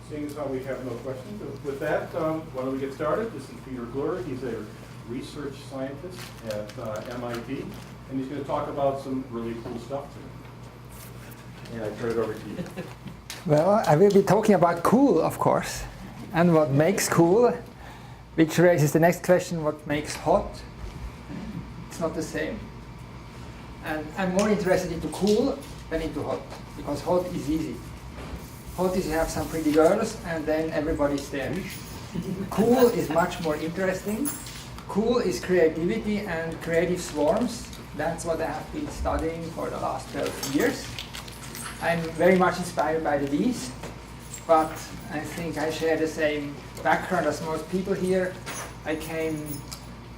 Seeing as how we have no questions, with that, why don't we get started? This is Peter Gloor. He's a research scientist at MIT, and he's going to talk about some really cool stuff today. And I turn it over to you. Well, I will be talking about cool, of course, and what makes cool, which raises the next question, what makes hot? It's not the same. And I'm more interested into cool than into hot, because hot is easy. Hot is you have some pretty girls and then everybody's there. Cool is much more interesting. Cool is creativity and creative swarms. That's what I have been studying for the last 12 years. I'm very much inspired by the bees, but I think I share the same background as most people here. I came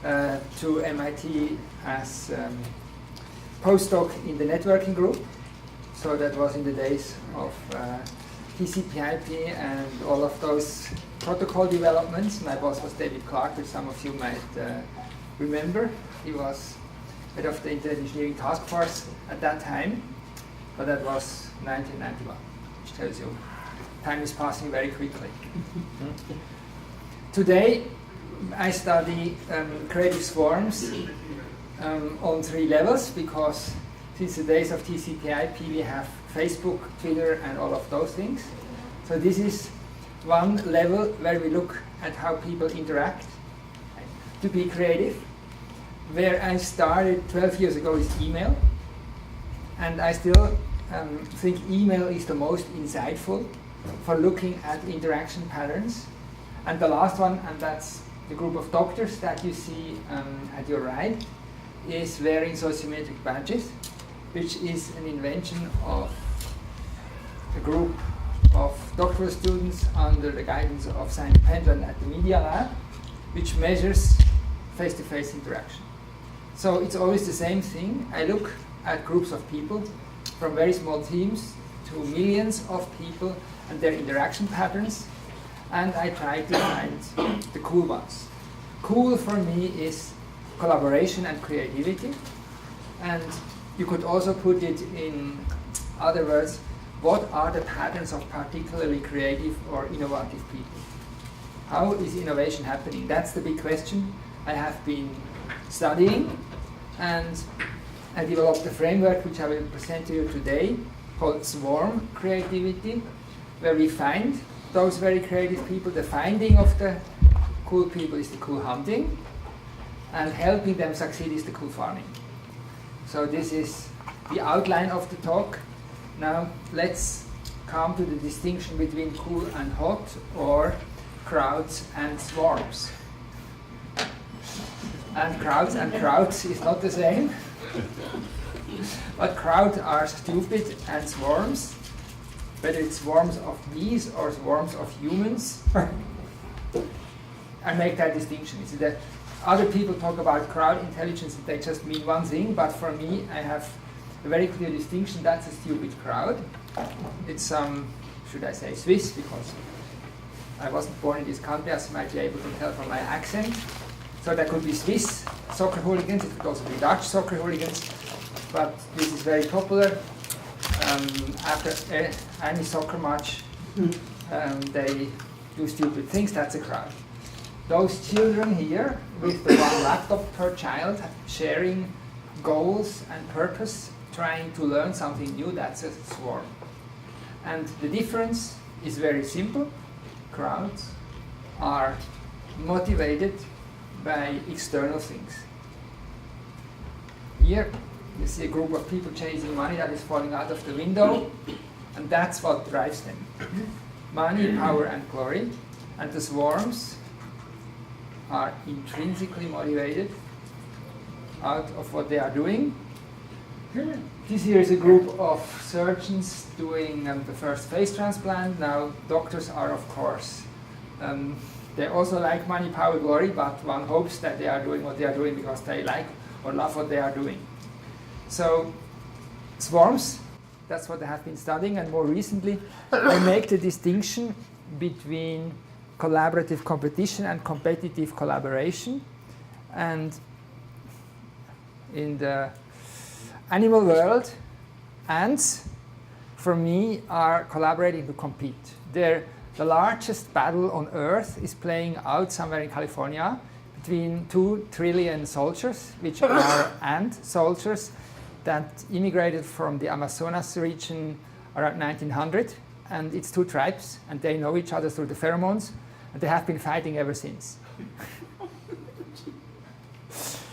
to MIT as postdoc in the networking group. So that was in the days of TCP/IP and all of those protocol developments. My boss was David Clark, which some of you might remember. He was head of the Internet Engineering Task Force at that time, but that was 1991, which tells you time is passing very quickly. Today, I study creative swarms on 3 levels, because since the days of TCP/IP we have Facebook, Twitter, and all of those things. So this is one level where we look at how people interact to be creative. Where I started 12 years ago is email, and I still think email is the most insightful for looking at interaction patterns. And the last one, and that's the group of doctors that you see at your right, is wearing sociometric badges, which is an invention of a group of doctoral students under the guidance of Simon Pendleton at the Media Lab, which measures face-to-face interaction. So it's always the same thing. I look at groups of people, from very small teams to millions of people and their interaction patterns, and I try to find the cool ones. Cool for me is collaboration and creativity, and you could also put it in other words, what are the patterns of particularly creative or innovative people? How is innovation happening? That's the big question I have been studying, and I developed a framework which I will present to you today called Swarmcreativity, where we find those very creative people. The finding of the cool people is the cool hunting, and helping them succeed is the cool farming. So this is the outline of the talk. Now let's come to the distinction between cool and hot, or crowds and swarms. And crowds is not the same. But crowds are stupid, and swarms, whether it's swarms of bees or swarms of humans, I make that distinction. It's that other people talk about crowd intelligence and they just mean one thing, but for me I have a very clear distinction. That's a stupid crowd. It's should I say Swiss, because I wasn't born in this country, as you might be able to tell from my accent. So there could be Swiss soccer hooligans, it could also be Dutch soccer hooligans, but this is very popular. After any soccer match, they do stupid things. That's a crowd. Those children here, with the one laptop per child, sharing goals and purpose, trying to learn something new, that's a swarm. And the difference is very simple. Crowds are motivated by external things. Here you see a group of people chasing money that is falling out of the window, and that's what drives them. Money, power, and glory. And the swarms are intrinsically motivated out of what they are doing. This here is a group of surgeons doing the first face transplant. Now, doctors are, of course, they also like money, power, glory, but one hopes that they are doing what they are doing because they like or love what they are doing. So, swarms, that's what I have been studying, and more recently, I make the distinction between collaborative competition and competitive collaboration. And in the animal world, ants, for me, are collaborating to compete. Their the largest battle on Earth is playing out somewhere in California between 2 trillion soldiers, which are ant soldiers that immigrated from the Amazonas region around 1900. And it's 2 tribes, and they know each other through the pheromones, and they have been fighting ever since.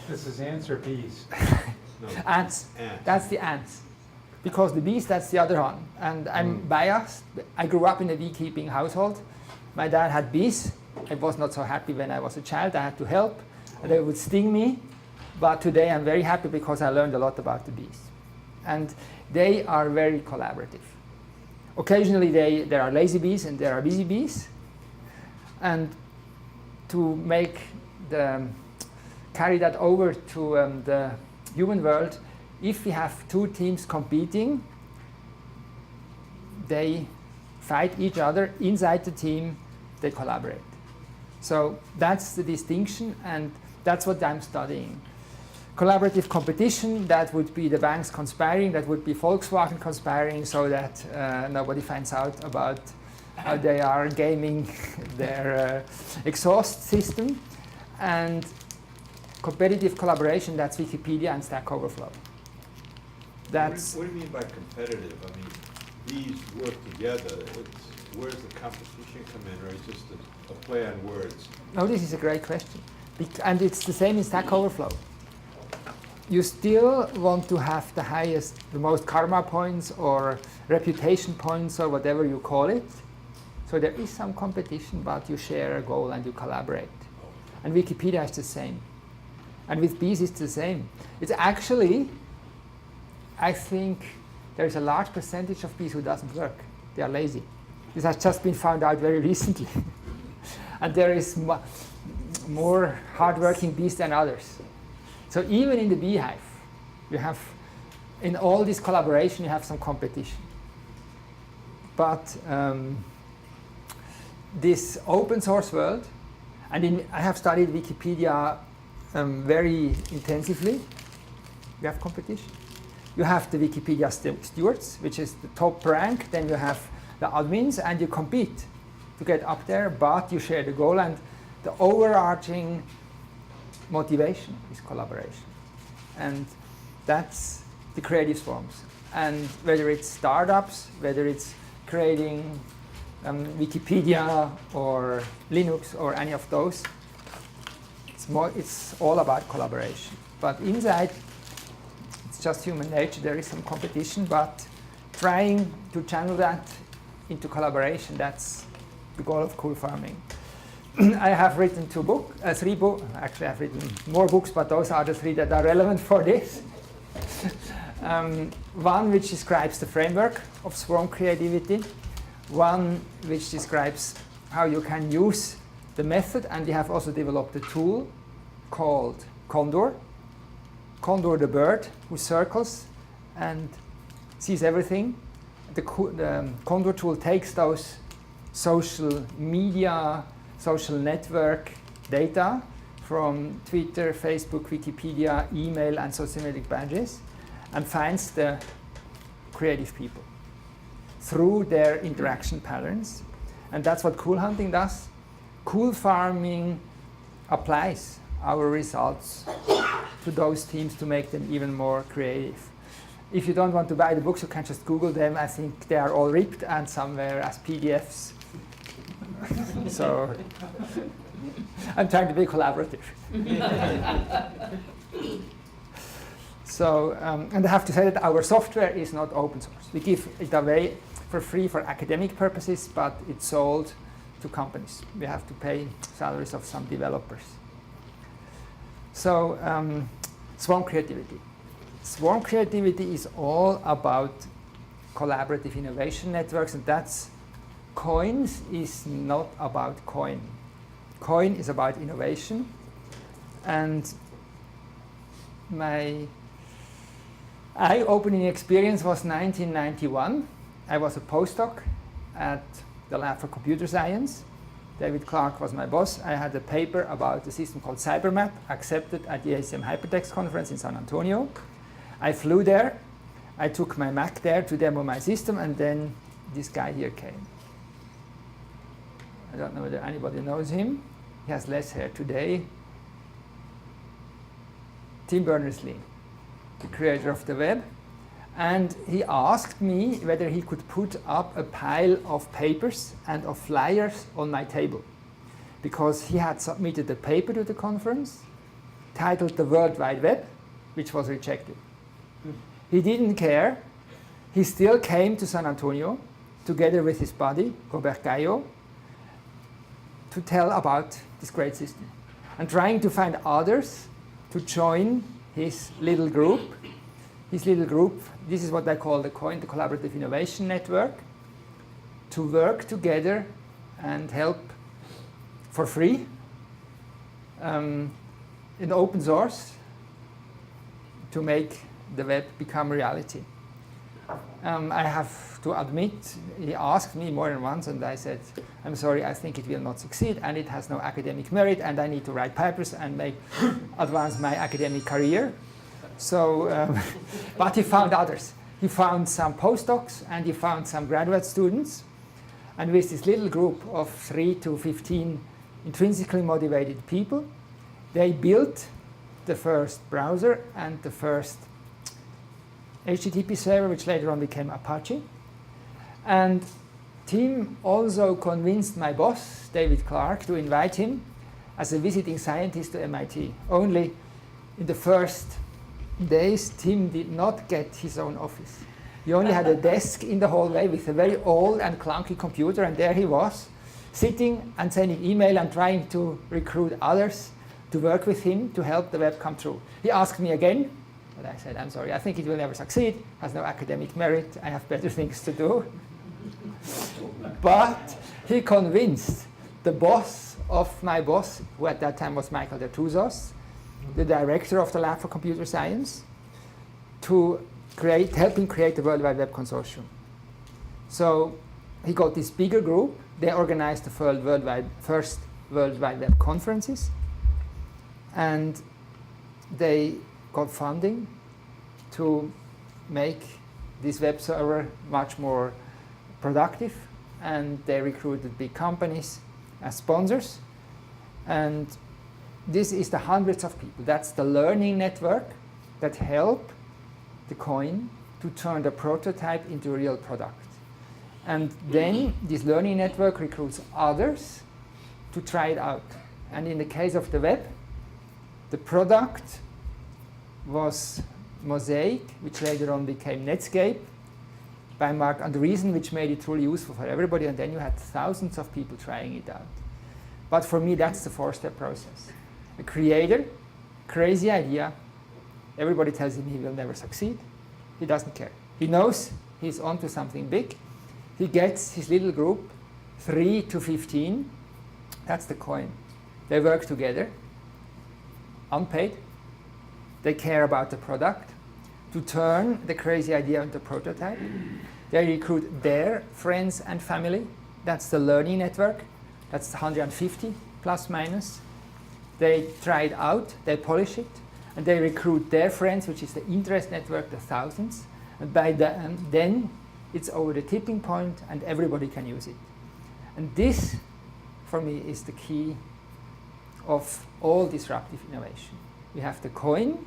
This is ants or bees? No. Ants. Ants. That's the ants. Because the bees, that's the other one. And I'm biased. I grew up in a beekeeping household. My dad had bees. I was not so happy when I was a child. I had to help. And they would sting me. But today I'm very happy because I learned a lot about the bees. And they are very collaborative. Occasionally there are lazy bees and there are busy bees. And to carry that over to the human world, if we have 2 teams competing, they fight each other. Inside the team, they collaborate. So that's the distinction, and that's what I'm studying. Collaborative competition, that would be the banks conspiring, that would be Volkswagen conspiring so that nobody finds out about how they are gaming their exhaust system. And competitive collaboration, that's Wikipedia and Stack Overflow. That's What do you mean by competitive? I mean, these work together. Where's the competition come in, or is it just a play on words? No, this is a great question. And it's the same in Stack Overflow. You still want to have the highest, the most karma points or reputation points or whatever you call it. So there is some competition, but you share a goal and you collaborate. And Wikipedia is the same. And with bees it's the same. It's actually, I think there's a large percentage of bees who doesn't work. They are lazy. This has just been found out very recently. And there is more hardworking bees than others. So even in the beehive, you have, in all this collaboration, you have some competition. But this open source world, and I have studied Wikipedia very intensively, you have competition. You have the Wikipedia stewards, which is the top rank, then you have the admins, and you compete to get up there, but you share the goal, and the overarching motivation is collaboration. And that's the creative swarms. And whether it's startups, whether it's creating Wikipedia or Linux or any of those, it's all about collaboration. But inside, it's just human nature. There is some competition, but trying to channel that into collaboration, that's the goal of cool farming. I have written 3 books. Actually, I've written more books, but those are the 3 that are relevant for this. One which describes the framework of swarm creativity. One which describes how you can use the method, and we have also developed a tool called Condor. Condor, the bird who circles and sees everything. The Condor tool takes those social media, social network data from Twitter, Facebook, Wikipedia, email, and social media badges, and finds the creative people through their interaction patterns. And that's what Coolhunting does. Cool farming applies our results to those teams to make them even more creative. If you don't want to buy the books, you can just Google them. I think they are all ripped and somewhere as PDFs. So I'm trying to be collaborative. So, and I have to say that our software is not open source. We give it away for free for academic purposes, but it's sold to companies. We have to pay salaries of some developers. So, swarm creativity. Swarm creativity is all about collaborative innovation networks, and that's Coins is not about coin. Coin is about innovation. And my eye-opening experience was 1991. I was a postdoc at the Lab for Computer Science. David Clark was my boss. I had a paper about a system called CyberMap, accepted at the ACM Hypertext Conference in San Antonio. I flew there. I took my Mac there to demo my system, and then this guy here came. I don't know whether anybody knows him. He has less hair today. Tim Berners-Lee, the creator of the web. And he asked me whether he could put up a pile of papers and of flyers on my table, because he had submitted a paper to the conference titled The World Wide Web, which was rejected. He didn't care. He still came to San Antonio together with his buddy, Robert Gaillot, to tell about this great system and trying to find others to join his little group. His little group, this is what I call the COIN, the Collaborative Innovation Network, to work together and help for free in open source to make the web become reality. I have to admit, he asked me more than once, and I said, I'm sorry, I think it will not succeed, and it has no academic merit, and I need to write papers and advance my academic career. So, but he found others. He found some postdocs, and he found some graduate students, and with this little group of 3 to 15 intrinsically motivated people, they built the first browser and the first HTTP server, which later on became Apache. And Tim also convinced my boss, David Clark, to invite him as a visiting scientist to MIT. Only in the first days, Tim did not get his own office. He only had a desk in the hallway with a very old and clunky computer, and there he was, sitting and sending email and trying to recruit others to work with him to help the web come true. He asked me again, but I said, I'm sorry, I think it will never succeed, has no academic merit, I have better things to do. But he convinced the boss of my boss, who at that time was Michael de Touzos, the director of the Lab for Computer Science, to help him create the World Wide Web Consortium. So he got this bigger group. They organized the first World Wide Web conferences, and they got funding to make this web server much more productive, and they recruited big companies as sponsors. And this is the hundreds of people. That's the learning network that help the COIN to turn the prototype into a real product. And then this learning network recruits others to try it out. And in the case of the web, the product was Mosaic, which later on became Netscape, by Mark Andreessen, which made it truly useful for everybody, and then you had thousands of people trying it out. But for me, that's the 4-step process. A creator, crazy idea, everybody tells him he will never succeed. He doesn't care. He knows he's onto something big. He gets his little group, 3 to 15, that's the COIN. They work together, unpaid. They care about the product, to turn the crazy idea into a prototype. They recruit their friends and family. That's the learning network. That's 150 plus minus. They try it out, they polish it, and they recruit their friends, which is the interest network, the thousands. And by then it's over the tipping point and everybody can use it. And this, for me, is the key of all disruptive innovation. We have the COIN,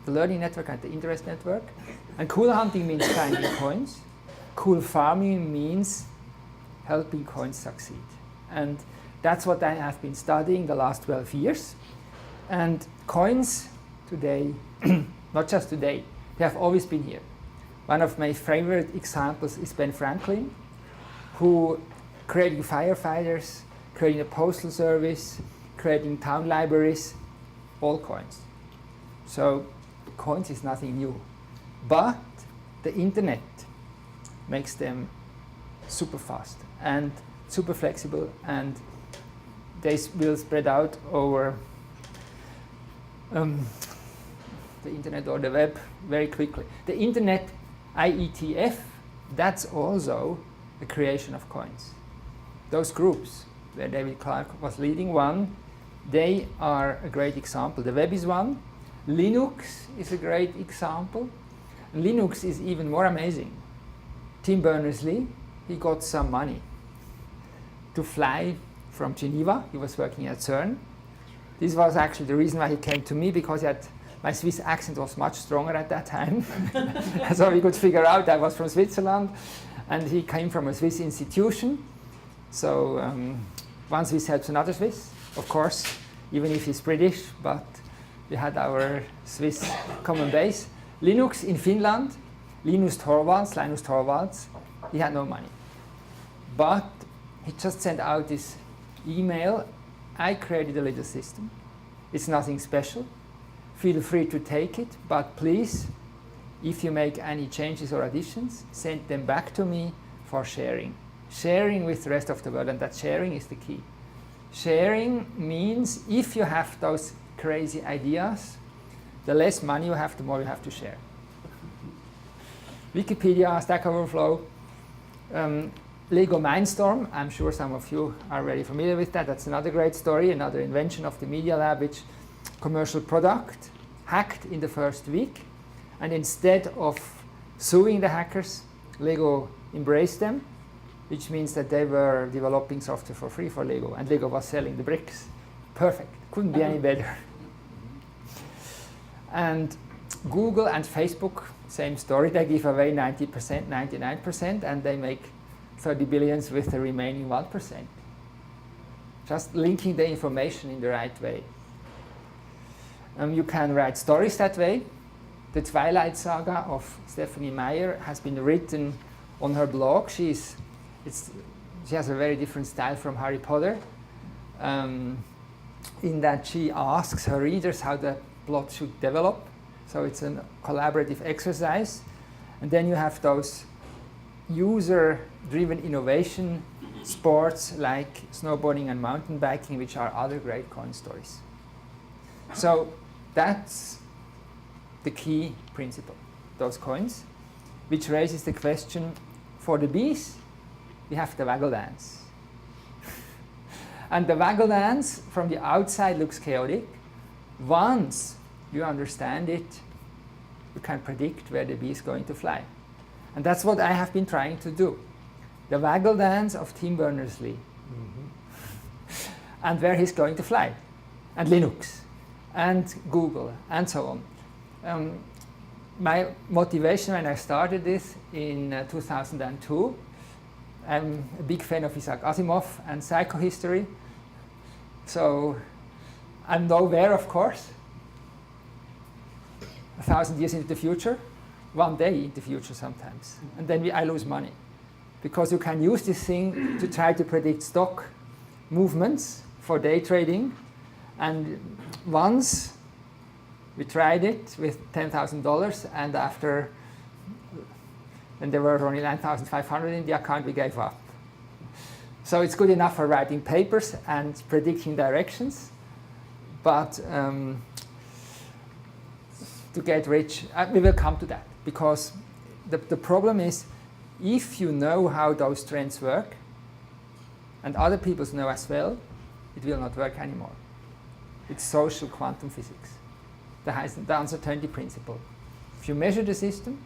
the learning network and the interest network. And cool hunting means finding coins. Cool farming means helping coins succeed. And that's what I have been studying the last 12 years. And coins today, not just today, they have always been here. One of my favorite examples is Ben Franklin, who creating firefighters, creating a postal service, creating town libraries, all coins. So coins is nothing new. But the internet makes them super fast and super flexible, and they will spread out over the internet or the web very quickly. The internet, IETF, that's also the creation of coins. Those groups, where David Clark was leading one, they are a great example. The web is one. Linux is a great example. Linux is even more amazing. Tim Berners-Lee, he got some money to fly from Geneva. He was working at CERN. This was actually the reason why he came to me, because my Swiss accent was much stronger at that time. So we could figure out I was from Switzerland, and he came from a Swiss institution. So one Swiss helps another Swiss, of course, even if he's British, but we had our Swiss common base. Linux in Finland, Linus Torvalds, he had no money. But he just sent out this email, I created a little system. It's nothing special. Feel free to take it, but please, if you make any changes or additions, send them back to me for sharing. Sharing with the rest of the world, and that sharing is the key. Sharing means if you have those crazy ideas, the less money you have, the more you have to share. Wikipedia, Stack Overflow, Lego Mindstorm, I'm sure some of you are very familiar with that. That's another great story, another invention of the Media Lab, which commercial product hacked in the first week. And instead of suing the hackers, Lego embraced them, which means that they were developing software for free for Lego, and Lego was selling the bricks. Perfect, couldn't be any better. And Google and Facebook, same story. They give away 90%, 99%, and they make 30 billions with the remaining 1%. Just linking the information in the right way. You can write stories that way. The Twilight Saga of Stephanie Meyer has been written on her blog. She has a very different style from Harry Potter, in that she asks her readers how the plot should develop. So it's a collaborative exercise. And then you have those user-driven innovation sports like snowboarding and mountain biking, which are other great coin stories. So that's the key principle, those coins, which raises the question, for the bees, we have the waggle dance. And the waggle dance from the outside looks chaotic. Once you understand it, you can predict where the bee is going to fly. And that's what I have been trying to do. The waggle dance of Tim Berners-Lee. And where he's going to fly. And Linux. And Google. And so on. My motivation when I started this in 2002, I'm a big fan of Isaac Asimov and psychohistory. So I'm nowhere, of course, 1,000 years into the future, one day in the future sometimes. And then I lose money. Because you can use this thing to try to predict stock movements for day trading. And once we tried it with $10,000, and after, when there were only 9,500 in the account, we gave up. So it's good enough for writing papers and predicting directions, but to get rich, we will come to that, because the problem is, if you know how those trends work, and other people know as well, it will not work anymore. It's social quantum physics, the uncertainty principle. If you measure the system,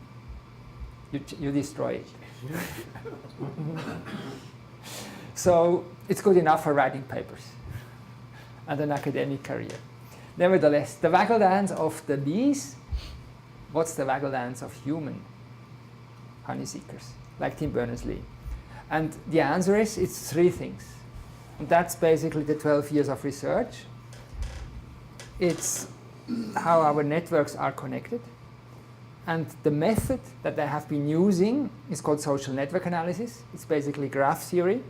you destroy it. So it's good enough for writing papers and an academic career. Nevertheless, the waggle dance of the bees, what's the waggle dance of human honey seekers, like Tim Berners-Lee? And the answer is, it's three things. And that's basically the 12 years of research. It's how our networks are connected. And the method that I have been using is called social network analysis. It's basically graph theory.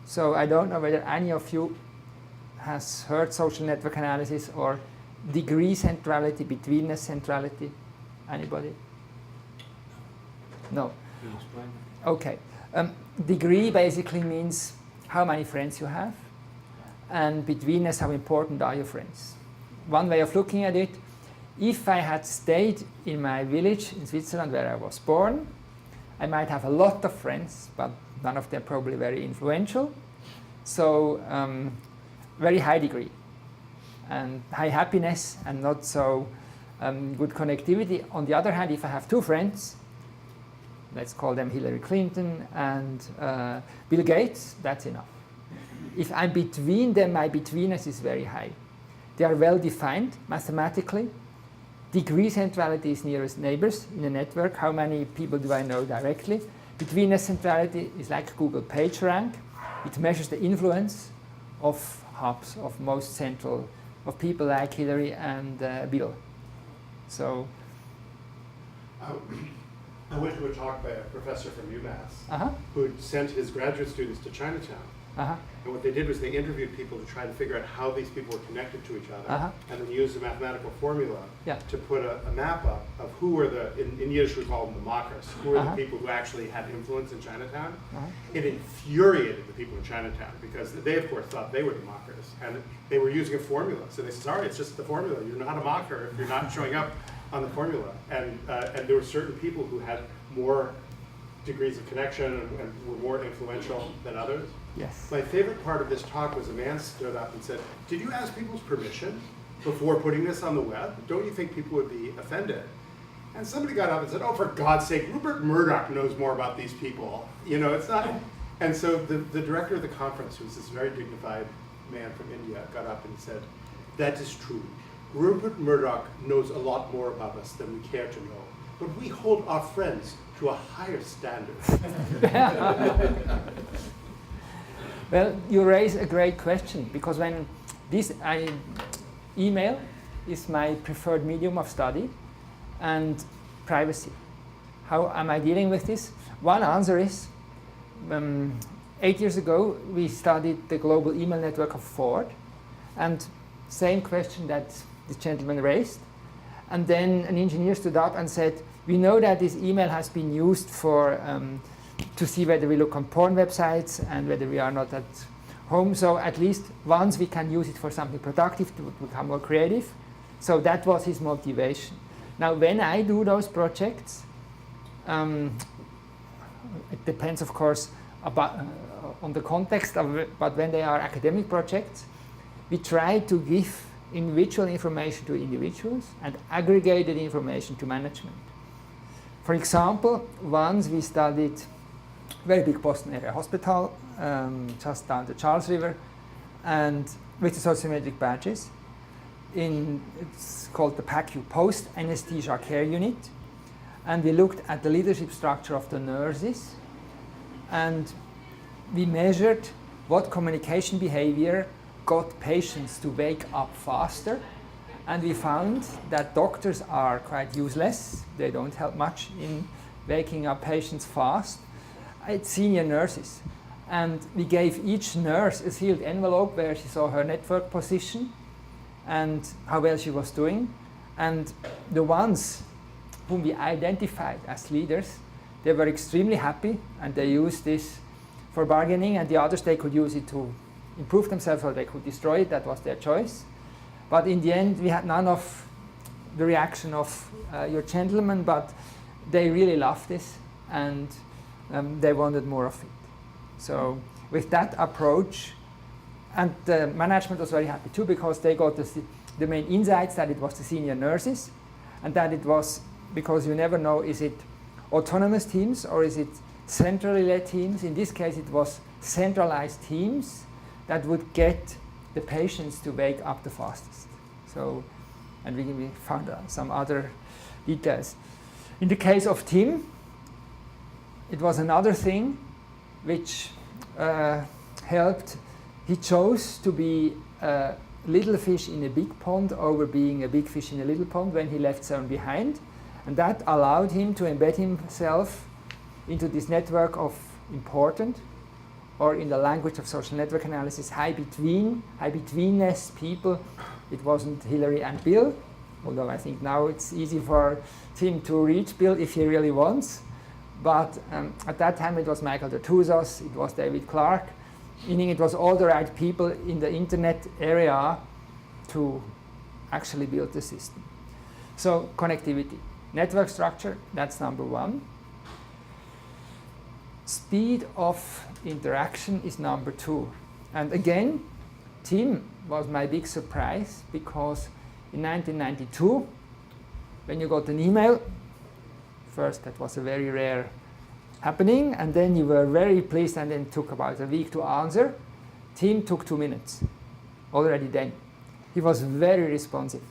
So I don't know whether any of you has heard social network analysis or degree centrality, betweenness centrality. Anybody? No. Can you explain? Okay. Degree basically means how many friends you have, and betweenness, how important are your friends. One way of looking at it, if I had stayed in my village in Switzerland where I was born, I might have a lot of friends, but none of them probably very influential. So very high degree and high happiness and not so good connectivity. On the other hand, if I have two friends, let's call them Hillary Clinton and Bill Gates, that's enough. if I'm between them, my betweenness is very high. They are well defined mathematically. Degree centrality is nearest neighbors in a network. How many people do I know directly? Betweenness centrality is like Google PageRank. It measures the influence of hubs, of most central, of people like Hillary and Bill. So, I went to a talk by a professor from UMass uh-huh, who had sent his graduate students to Chinatown. uh-huh, And what they did was they interviewed people to try to figure out how these people were connected to each other, Uh-huh. and then used a mathematical formula Yeah. to put a map up of who were in Yiddish we call them the mockers, who were Uh-huh. the people who actually had influence in Chinatown. uh-huh. It infuriated the people in Chinatown because they, of course, thought they were the mockers, and they were using a formula. So they said, sorry, it's just the formula. You're not a mocker if you're not showing up on the formula. And there were certain people who had more degrees of connection and were more influential than others. Yes. My favorite part of this talk was a man stood up and said, did you ask people's permission before putting this on the web? Don't you think people would be offended? And somebody got up and said, oh, for God's sake, Rupert Murdoch knows more about these people. You know, it's not. And so the director of the conference, who was this very dignified man from India, got up and said, that is true. Rupert Murdoch knows a lot more about us than we care to know. But we hold our friends to a higher standard. Well, you raise a great question, because when email is my preferred medium of study, and privacy. How am I dealing with this? One answer is, 8 years ago, we studied the global email network of Ford, and same question that the gentleman raised. And then an engineer stood up and said, we know that this email has been used for to see whether we look on porn websites and whether we are not at home. So at least once we can use it for something productive to become more creative. So that was his motivation. Now, when I do those projects, it depends, of course, on the context of it, but when they are academic projects, we try to give individual information to individuals and aggregated information to management. For example, once we studied a very big Boston area hospital, just down the Charles River, and with the sociometric badges. It's called the PACU, Post Anesthesia Care Unit. And we looked at the leadership structure of the nurses, and we measured what communication behavior got patients to wake up faster. And we found that doctors are quite useless. They don't help much in waking up patients fast. It's senior nurses. And we gave each nurse a sealed envelope where she saw her network position and how well she was doing. And the ones whom we identified as leaders, they were extremely happy, and they used this for bargaining, and the others, they could use it to improve themselves or they could destroy it. That was their choice. But in the end, we had none of the reaction of your gentlemen, but they really loved this, and they wanted more of it. So with that approach, and the management was very happy too, because they got the main insights that it was the senior nurses, and that it was, because you never know, is it autonomous teams or is it centrally led teams? In this case, it was centralized teams that would get the patients to wake up the fastest. So, and we found some other details. In the case of Tim, it was another thing which helped. He chose to be a little fish in a big pond over being a big fish in a little pond when he left CERN behind. And that allowed him to embed himself into this network of important, or in the language of social network analysis, high betweenness people. It wasn't Hillary and Bill, although I think now it's easy for Tim to reach Bill if he really wants. But at that time it was Michael Dertouzos, it was David Clark, meaning it was all the right people in the internet area to actually build the system. So connectivity, network structure, that's number one. Speed of interaction is number two. And again, Tim was my big surprise, because in 1992, when you got an email, first that was a very rare happening, and then you were very pleased, and then it took about a week to answer. Tim took 2 minutes already then. He was very responsive.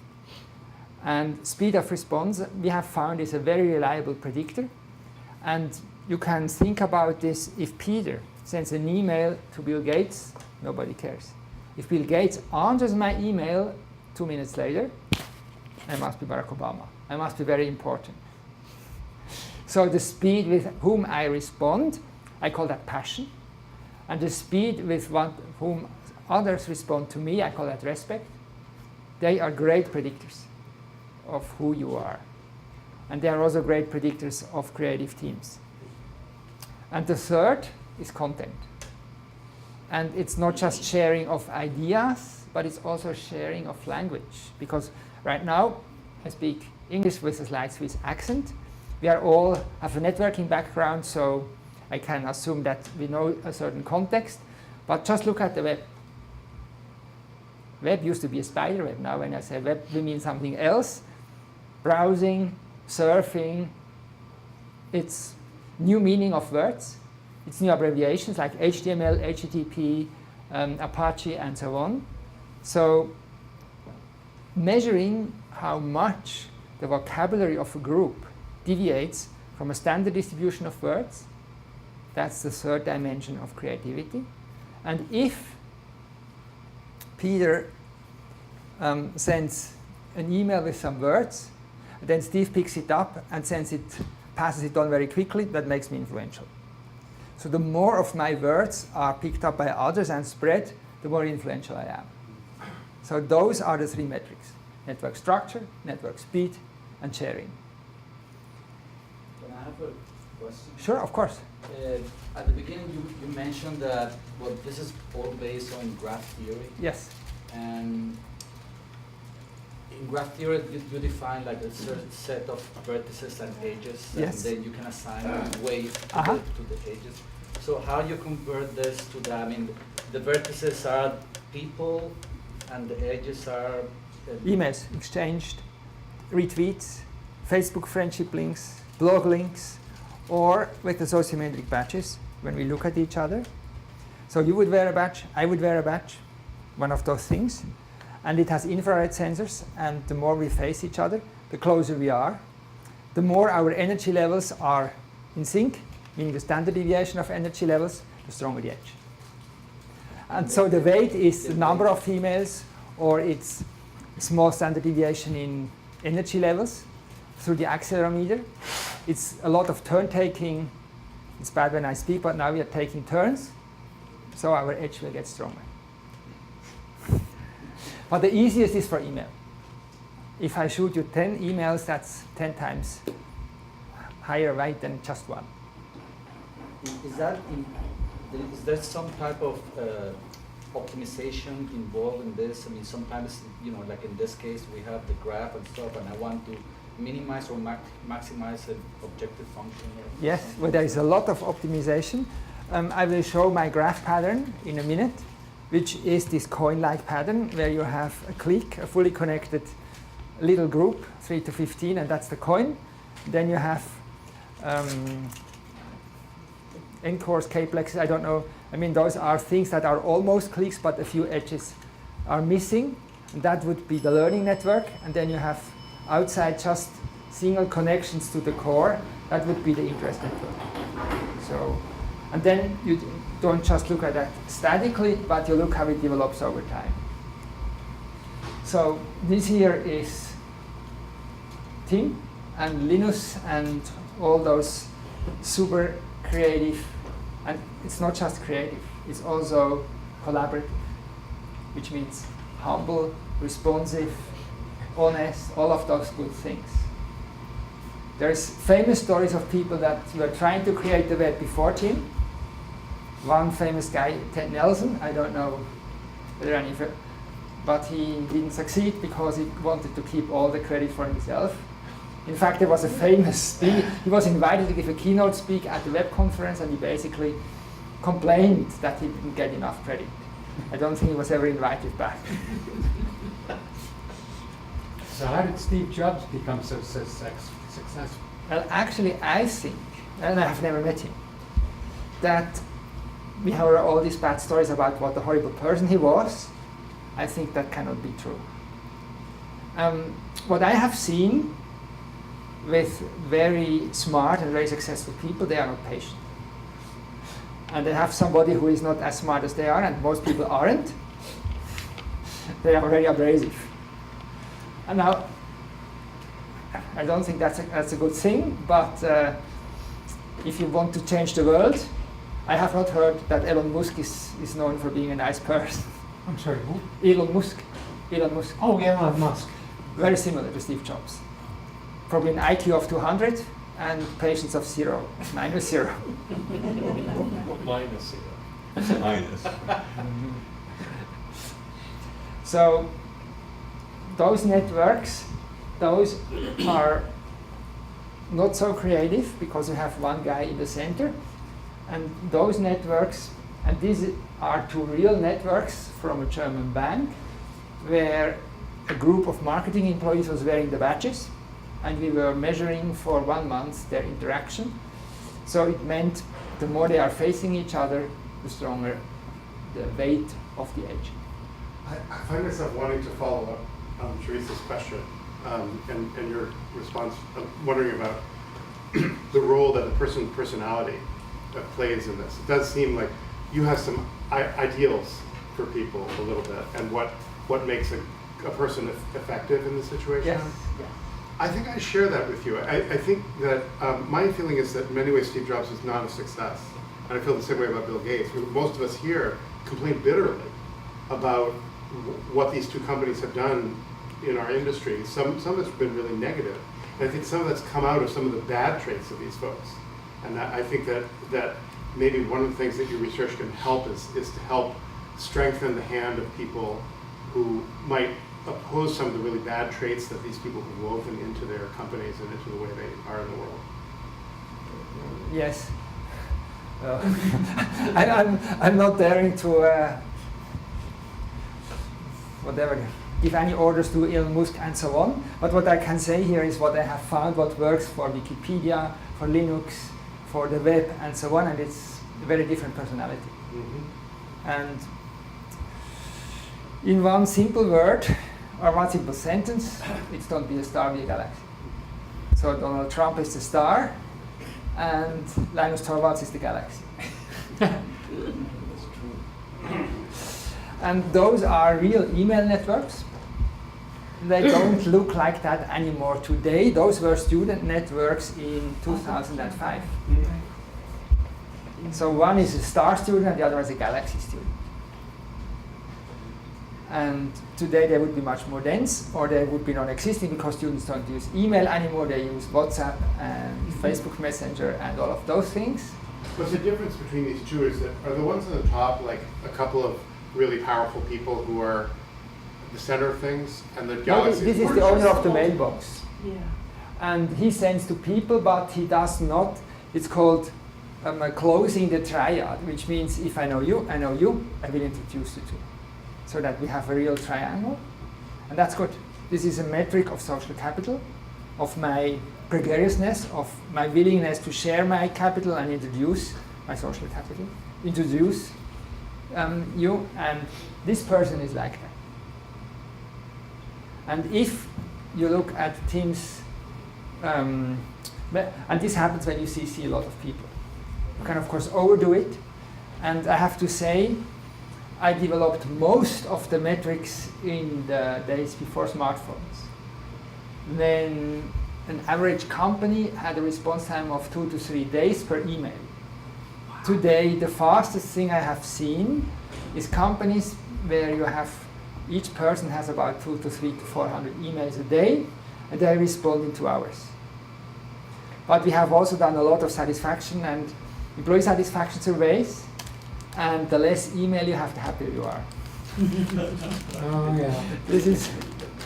And speed of response, we have found, is a very reliable predictor. And you can think about this: if Peter sends an email to Bill Gates, nobody cares. If Bill Gates answers my email 2 minutes later, I must be Barack Obama. I must be very important. So the speed with whom I respond, I call that passion. And the speed with whom others respond to me, I call that respect. They are great predictors of who you are. And they are also great predictors of creative teams. And the third is content. And it's not just sharing of ideas, but it's also sharing of language. Because right now, I speak English with a slight Swiss accent. We are all have a networking background, so I can assume that we know a certain context. But just look at the web. Web used to be a spider web. Now when I say web, we mean something else. Browsing, surfing, it's new meaning of words. It's new abbreviations like HTML, HTTP, Apache, and so on. So measuring how much the vocabulary of a group deviates from a standard distribution of words, that's the third dimension of creativity. And if Peter sends an email with some words, then Steve picks it up and passes it on very quickly, that makes me influential. So the more of my words are picked up by others and spread, the more influential I am. So those are the three metrics: network structure, network speed, and sharing. Can I have a question? Sure, of course. At the beginning, you mentioned that this is all based on graph theory. Yes. And in graph theory, you define like a certain set of vertices and edges, Yes. and then you can assign weight Uh-huh. to the edges. So how you convert this to that? I mean, the vertices are people, and the edges are Emails exchanged, retweets, Facebook friendship links, blog links, or with the sociometric badges when we look at each other. So you would wear a badge, I would wear a badge, one of those things. And it has infrared sensors, and the more we face each other, the closer we are. The more our energy levels are in sync, meaning the standard deviation of energy levels, the stronger the edge. And so the weight is the number of emails, or it's small standard deviation in energy levels through the accelerometer. It's a lot of turn taking. It's bad when I speak, but now we are taking turns, so our edge will get stronger. But the easiest is for email. If I shoot you 10 emails, that's 10 times higher weight than just one. Is there some type of optimization involved in this? I mean, sometimes, like in this case, we have the graph and stuff, and I want to minimize or maximize an objective function. Yes, well, there is a lot of optimization. I will show my graph pattern in a minute, which is this coin-like pattern where you have a clique, a fully connected little group, 3 to 15, and that's the coin. Then you have N-cores, K-plexes, I don't know. I mean, those are things that are almost cliques, but a few edges are missing. And that would be the learning network. And then you have outside just single connections to the core. That would be the interest network. So, and then you don't just look at that statically, but you look how it develops over time. So this here is Tim and Linus and all those super creative, and it's not just creative, it's also collaborative, which means humble, responsive, honest, all of those good things. There's famous stories of people that were trying to create the web before Tim. One famous guy, Ted Nelson, I don't know whether any of it, but he didn't succeed because he wanted to keep all the credit for himself. In fact, there was a famous speech. He was invited to give a keynote speak at the web conference, and he basically complained that he didn't get enough credit. I don't think he was ever invited back. So how did Steve Jobs become so successful? Well, actually, I think, and I have never met him, that we heard all these bad stories about what a horrible person he was. I think that cannot be true. What I have seen with very smart and very successful people, they are not patient. And they have somebody who is not as smart as they are, and most people aren't. They are very abrasive. And now, I don't think that's a good thing, but if you want to change the world, I have not heard that Elon Musk is known for being a nice person. I'm sorry, who? Elon Musk. Oh, Elon Musk. Very similar to Steve Jobs. Probably an IQ of 200 and patience of 0, minus 0. Minus 0. Minus. So those networks, those are not so creative because you have one guy in the center. And those networks, and these are two real networks from a German bank, where a group of marketing employees was wearing the badges, and we were measuring for 1 month their interaction. So it meant the more they are facing each other, the stronger the weight of the agent. I find myself wanting to follow up on Teresa's question and your response. I'm wondering about the role that the personality plays in this. It does seem like you have some ideals for people a little bit, and what makes a person effective in the situation. Yes. I think I share that with you. I think that my feeling is that in many ways Steve Jobs was not a success. And I feel the same way about Bill Gates. Most of us here complain bitterly about what these two companies have done in our industry. Some of it's been really negative. And I think some of that's come out of some of the bad traits of these folks. And I think that maybe one of the things that your research can help is to help strengthen the hand of people who might oppose some of the really bad traits that these people have woven into their companies and into the way they are in the world. Yes. I'm not daring to give any orders to Elon Musk and so on. But what I can say here is what I have found, what works for Wikipedia, for Linux, for the web, and so on. And it's a very different personality. Mm-hmm. And in one simple word or one simple sentence, it's don't be a star, be a galaxy. So Donald Trump is the star, and Linus Torvalds is the galaxy. And those are real email networks. They don't look like that anymore today. Those were student networks in 2005. So one is a star student and the other is a galaxy student. And today they would be much more dense, or they would be non-existing because students don't use email anymore. They use WhatsApp and Facebook Messenger and all of those things. What's the difference between these two is that are the ones on the top like a couple of really powerful people who are the center of things, and the No, galaxy? this is the owner of the mailbox. Yeah. And he sends to people, but he does not. It's called closing the triad, which means if I know you, I will introduce you to. So that we have a real triangle. And that's good. This is a metric of social capital, of my gregariousness, of my willingness to share my capital and introduce my social capital. Introduce you, and this person is like that. And if you look at teams, and this happens when you see a lot of people. You can of course overdo it, and I have to say, I developed most of the metrics in the days before smartphones. Then an average company had a response time of 2 to 3 days per email. Today, the fastest thing I have seen is companies where you have each person has about 2 to 3 to 400 emails a day, and they respond in 2 hours. But we have also done a lot of satisfaction and employee satisfaction surveys, and the less email you have, the happier you are. Oh, yeah. This is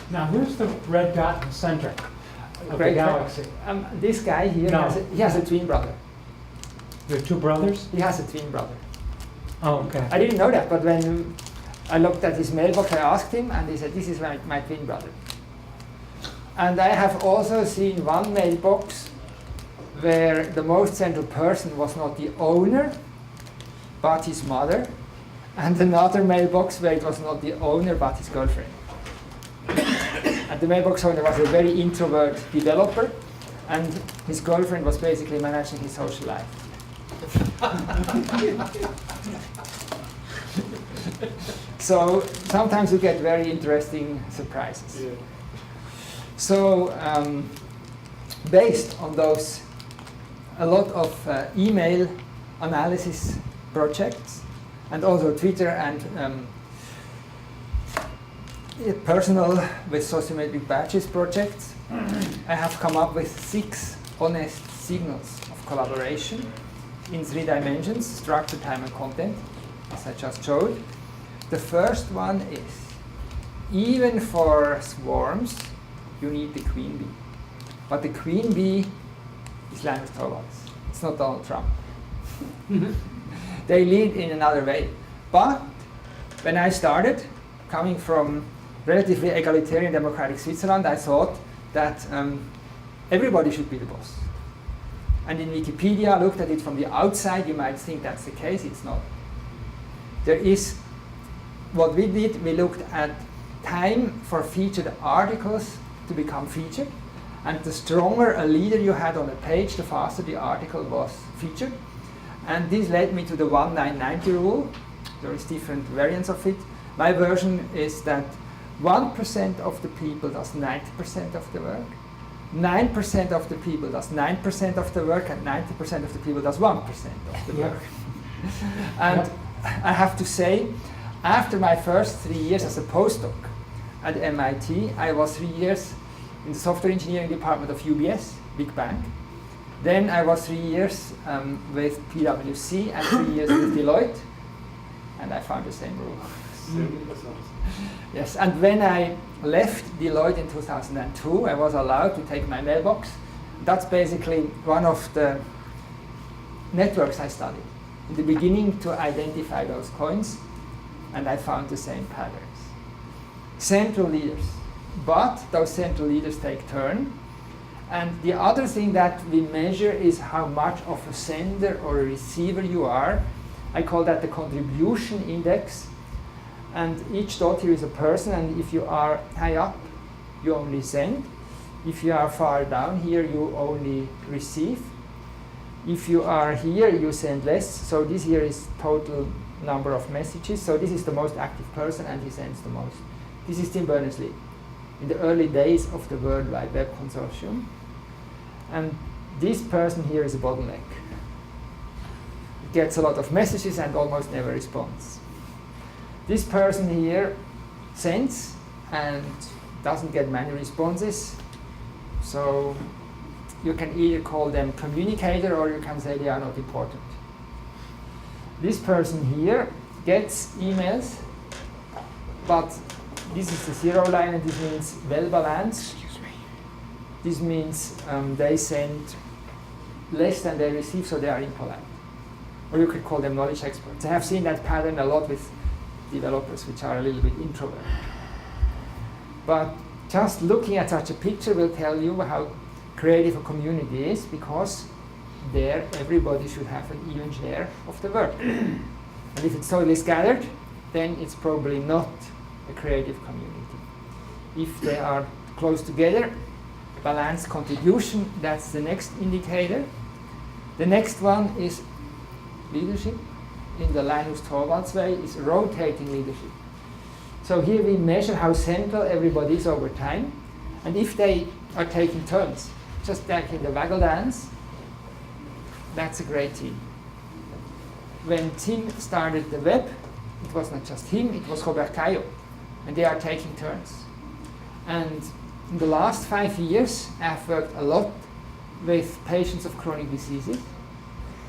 Now, who's the red dot in the center of the great. galaxy? This guy here, No. he has a twin brother. There are two brothers? He has a twin brother. Oh, okay. I didn't know that, but when I looked at his mailbox, I asked him, and he said, this is my twin brother. And I have also seen one mailbox where the most central person was not the owner, but his mother, and another mailbox where it was not the owner but his girlfriend. And the mailbox owner was a very introvert developer, and his girlfriend was basically managing his social life. So sometimes you get very interesting surprises. Yeah. So based on those, a lot of email analysis projects, and also Twitter and personal with sociometric badges projects, I have come up with 6 honest signals of collaboration in 3 dimensions: structure, time, and content, as I just showed. The first one is, even for swarms, you need the queen bee. But the queen bee is Linus Torvalds. It's not Donald Trump. They lead in another way. But when I started, coming from relatively egalitarian democratic Switzerland, I thought that everybody should be the boss. And in Wikipedia, I looked at it from the outside, you might think that's the case, it's not. There is, what we did, we looked at time for featured articles to become featured, and the stronger a leader you had on a page, the faster the article was featured. And this led me to the 1990 rule. There is different variants of it. My version is that 1% of the people does 90% of the work, 9% of the people does 9% of the work, and 90% of the people does 1% of the work. And I have to say, after my first 3 years as a postdoc at MIT, I was 3 years in the software engineering department of UBS, big bank. Then I was 3 years with PwC and 3 years with Deloitte, and I found the same rule. Yes, and when I left Deloitte in 2002, I was allowed to take my mailbox. That's basically one of the networks I studied. In the beginning, to identify those coins, and I found the same patterns. Central leaders, but those central leaders take turn. And the other thing that we measure is how much of a sender or a receiver you are. I call that the contribution index. And each dot here is a person, and if you are high up, you only send. If you are far down here, you only receive. If you are here, you send less. So this here is total number of messages. So this is the most active person, and he sends the most. This is Tim Berners-Lee in the early days of the World Wide Web Consortium. And this person here is a bottleneck. He gets a lot of messages and almost never responds. This person here sends and doesn't get many responses. So you can either call them communicator, or you can say they are not important. This person here gets emails, but this is the 0 line, and this means well balanced. This means they send less than they receive, so they are impolite. Or you could call them knowledge experts. I have seen that pattern a lot with developers which are a little bit introverted. But just looking at such a picture will tell you how creative a community is, because there everybody should have an even share of the work. And if it's totally scattered, then it's probably not a creative community. If they are close together, balanced contribution, that's the next indicator. The next one is leadership. In the Linus Torvalds way, is rotating leadership. So here we measure how central everybody is over time, and if they are taking turns, just like in the waggle dance, that's a great team. When Tim started the web, it was not just him, it was Robert Caillot, and they are taking turns. And in the last 5 years, I've worked a lot with patients of chronic diseases,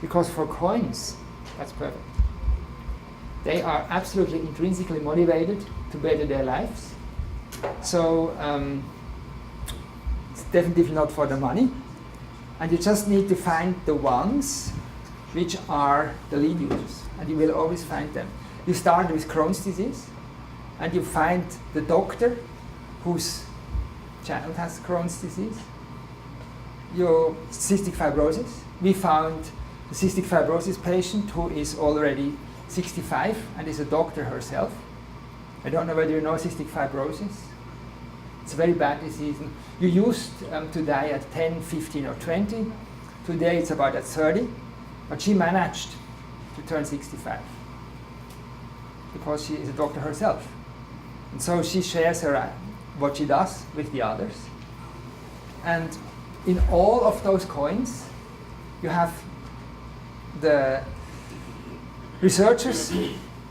because for coins, that's perfect. They are absolutely intrinsically motivated to better their lives. So it's definitely not for the money. And you just need to find the ones which are the lead users. And you will always find them. You start with Crohn's disease, and you find the doctor whose child has Crohn's disease. Your cystic fibrosis. We found the cystic fibrosis patient who is already 65 and is a doctor herself. I don't know whether you know cystic fibrosis. It's a very bad disease. You used to die at 10, 15 or 20. Today it's about at 30. But she managed to turn 65 because she is a doctor herself. And so she shares what she does with the others. And in all of those coins, you have the researchers,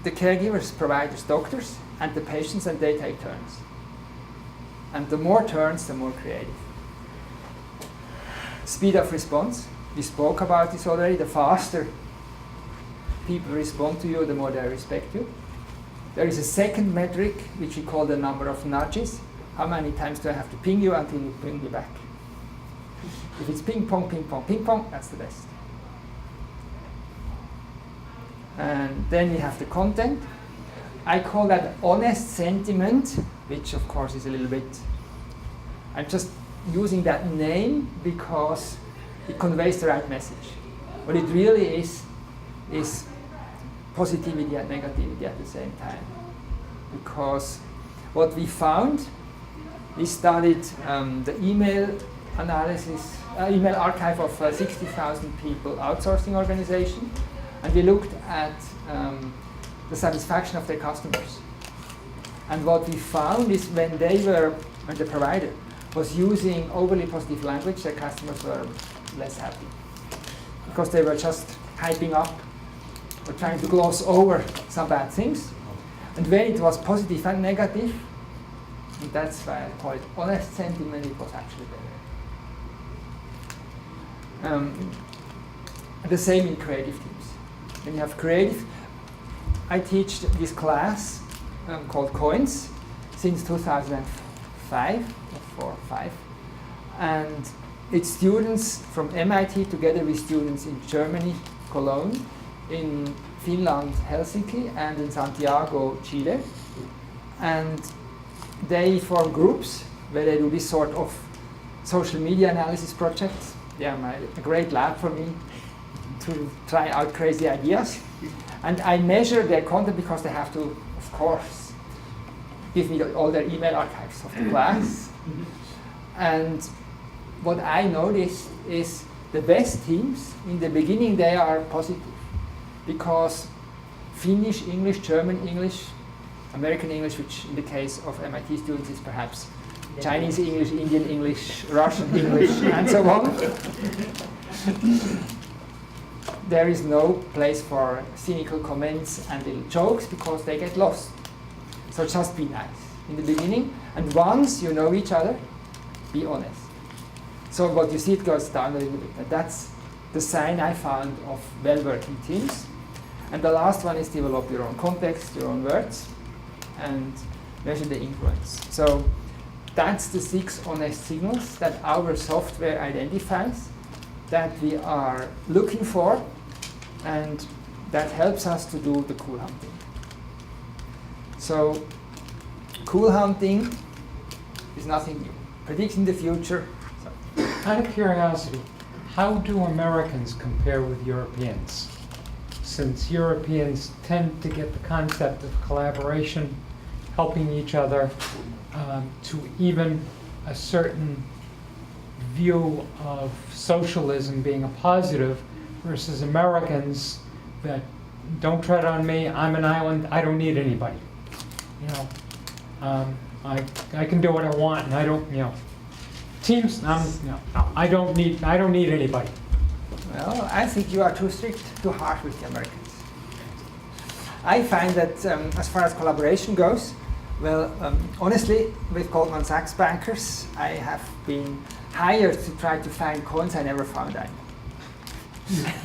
the caregivers, providers, doctors, and the patients, and they take turns. And the more turns, the more creative. Speed of response, we spoke about this already. The faster people respond to you, the more they respect you. There is a second metric, which we call the number of nudges. How many times do I have to ping you until you ping me back? If it's ping pong, ping pong, ping pong, that's the best. And then we have the content. I call that honest sentiment, which of course is a little bit, I'm just using that name because it conveys the right message. What it really is positivity and negativity at the same time. Because what we found, we studied the email analysis, email archive of 60,000 people outsourcing organization, and we looked at the satisfaction of their customers. And what we found is when the provider was using overly positive language, their customers were less happy because they were just hyping up or trying to gloss over some bad things. And when it was positive and negative, and that's why I call it honest sentiment, it was actually better. The same in creative teams. When you have creative, I teach this class called Coins since 2005 or 4 or 5, and it's students from MIT together with students in Germany, Cologne, in Finland, Helsinki, and in Santiago, Chile, and they form groups where they do this sort of social media analysis projects. They are a great lab for me to try out crazy ideas. And I measure their content because they have to, of course, give me all their email archives of the class. And what I noticed is the best teams, in the beginning, they are positive. Because Finnish English, German English, American English, which in the case of MIT students is perhaps Chinese English, Indian English, Russian English, and so on. There is no place for cynical comments and little jokes because they get lost. So just be nice in the beginning, and once you know each other, be honest. So what you see, it goes down a little bit, and that's the sign I found of well-working teams. And the last one is develop your own context, your own words, and measure the influence. So that's the 6 honest signals that our software identifies, that we are looking for, and that helps us to do the cool hunting. So cool hunting is nothing new. Predicting the future. Out of curiosity, how do Americans compare with Europeans? Since Europeans tend to get the concept of collaboration, helping each other, to even a certain view of socialism being a positive, versus Americans that don't tread on me, I'm an island, I don't need anybody. You know, I can do what I want, and I don't, you know, teams, I don't need anybody. Well, I think you are too strict, too harsh with the Americans. I find that as far as collaboration goes, well, honestly, with Goldman Sachs bankers, I have been hired to try to find coins. I never found any.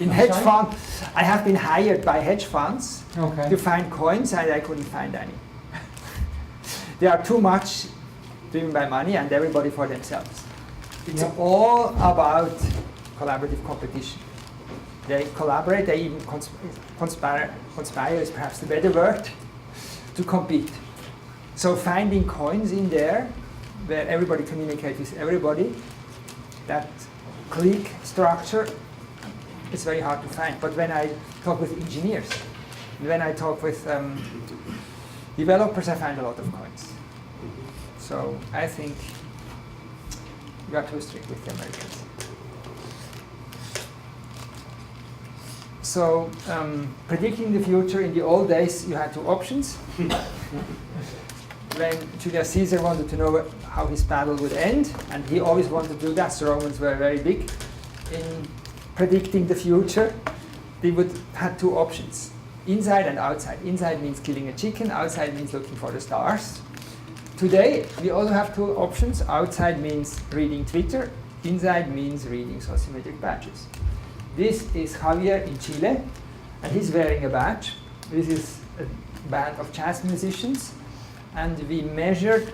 In hedge fund, I have been hired by hedge funds to find coins, and I couldn't find any. They are too much driven by money and everybody for themselves. It's all about collaborative competition. They collaborate, they even conspire is perhaps the better word, to compete. So finding coins in there where everybody communicates with everybody, that clique structure, it's very hard to find. But when I talk with engineers, When I talk with developers, I find a lot of coins. So I think we are too strict with the Americans. So predicting the future, in the old days you had two options. When Julius Caesar wanted to know how his battle would end, and he always wanted to do that, the Romans were very big in predicting the future, they would have two options, inside and outside. Inside means killing a chicken, outside means looking for the stars. Today we also have two options. Outside means reading Twitter, inside means reading sociometric badges. This is Javier in Chile, and he's wearing a badge. This is a band of jazz musicians, and we measured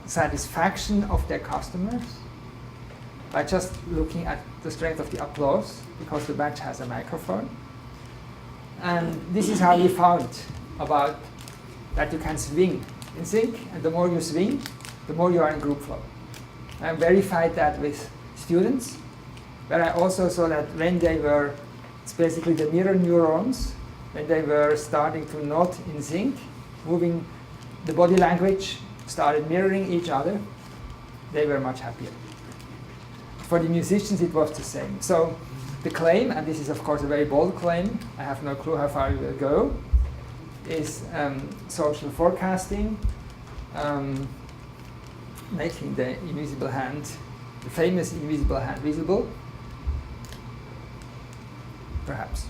satisfaction of their customers by just looking at the strength of the applause, because the badge has a microphone. And this is how we found about that you can swing in sync, and the more you swing, the more you are in group flow. I verified that with students, but I also saw that when they were, it's basically the mirror neurons, when they were starting to not in sync, moving, the body language started mirroring each other, they were much happier. For the musicians, it was the same. So the claim, and this is of course a very bold claim, I have no clue how far we will go, is social forecasting, making the invisible hand, the famous invisible hand visible, perhaps.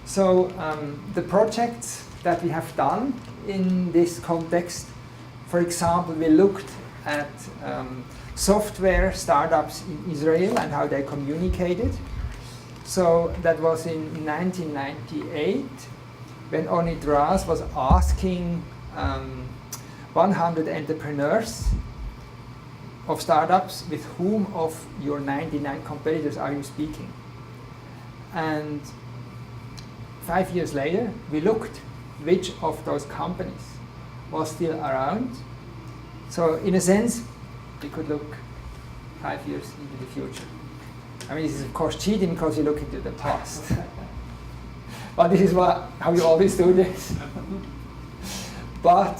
So the projects that we have done in this context, for example, we looked at software startups in Israel and how they communicated. So that was in 1998, when Onit Raz was asking 100 entrepreneurs of startups, with whom of your 99 competitors are you speaking? And 5 years later, we looked which of those companies was still around. So in a sense, we could look 5 years into the future. I mean, this is of course cheating because you look into the past. But this is how you always do this. But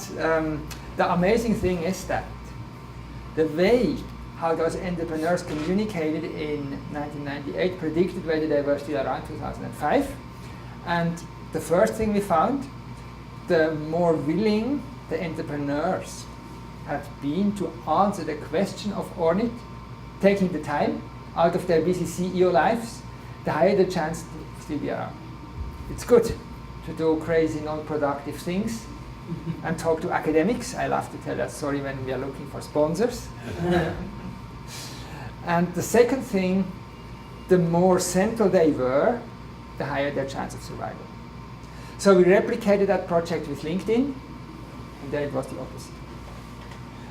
the amazing thing is that the way how those entrepreneurs communicated in 1998 predicted whether they were still around 2005. And the first thing we found, the more willing the entrepreneurs had been to answer the question of Ornit, taking the time out of their busy CEO lives, the higher the chance to still be around. It's good to do crazy non-productive things and talk to academics. I love to tell that story when we are looking for sponsors. And the second thing, the more central they were, the higher their chance of survival. So we replicated that project with LinkedIn, and there it was the opposite.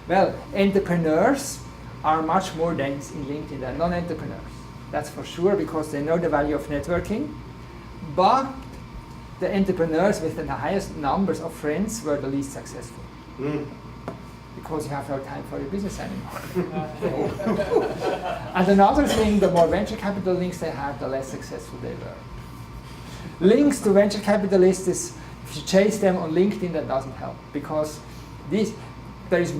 Well, entrepreneurs are much more dense in LinkedIn than non-entrepreneurs. That's for sure, because they know the value of networking. But the entrepreneurs with the highest numbers of friends were the least successful. Because you have no time for your business anymore. And another thing, the more venture capital links they had, the less successful they were. Links to venture capitalists is, if you chase them on LinkedIn, that doesn't help, because there is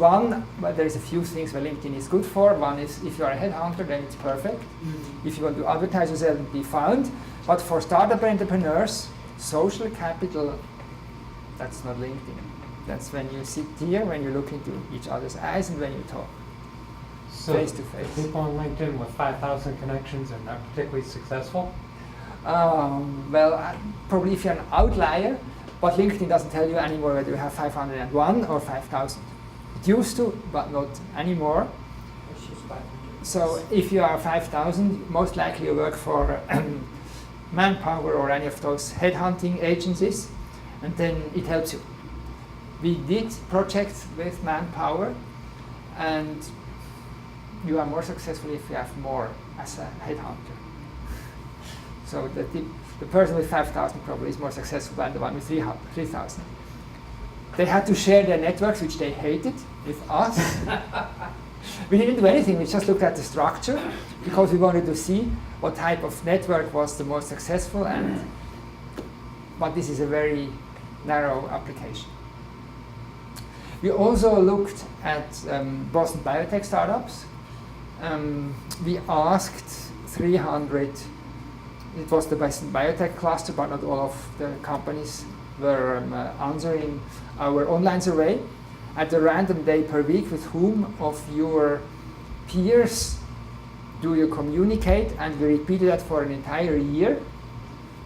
a few things where LinkedIn is good for. One is if you are a headhunter, then it's perfect. If you want to advertise yourself and be found. But for startup entrepreneurs, social capital, that's not LinkedIn. That's when you sit here, when you look into each other's eyes, and when you talk face to face. People on LinkedIn with 5,000 connections are not particularly successful? Well, probably if you're an outlier, but LinkedIn doesn't tell you anymore whether you have 501 or 5,000. It used to, but not anymore. So if you are 5,000, most likely you work for Manpower or any of those headhunting agencies, and then it helps you. We did projects with Manpower, and you are more successful if you have more as a headhunter. So the person with 5,000 probably is more successful than the one with 3,000. They had to share their networks, which they hated, with us. We didn't do anything, we just looked at the structure, because we wanted to see what type of network was the most successful, and but this is a very narrow application. We also looked at Boston biotech startups. We asked 300, it was the Boston biotech cluster, but not all of the companies were answering our online survey at a random day per week: with whom of your peers do you communicate? And we repeated that for an entire year,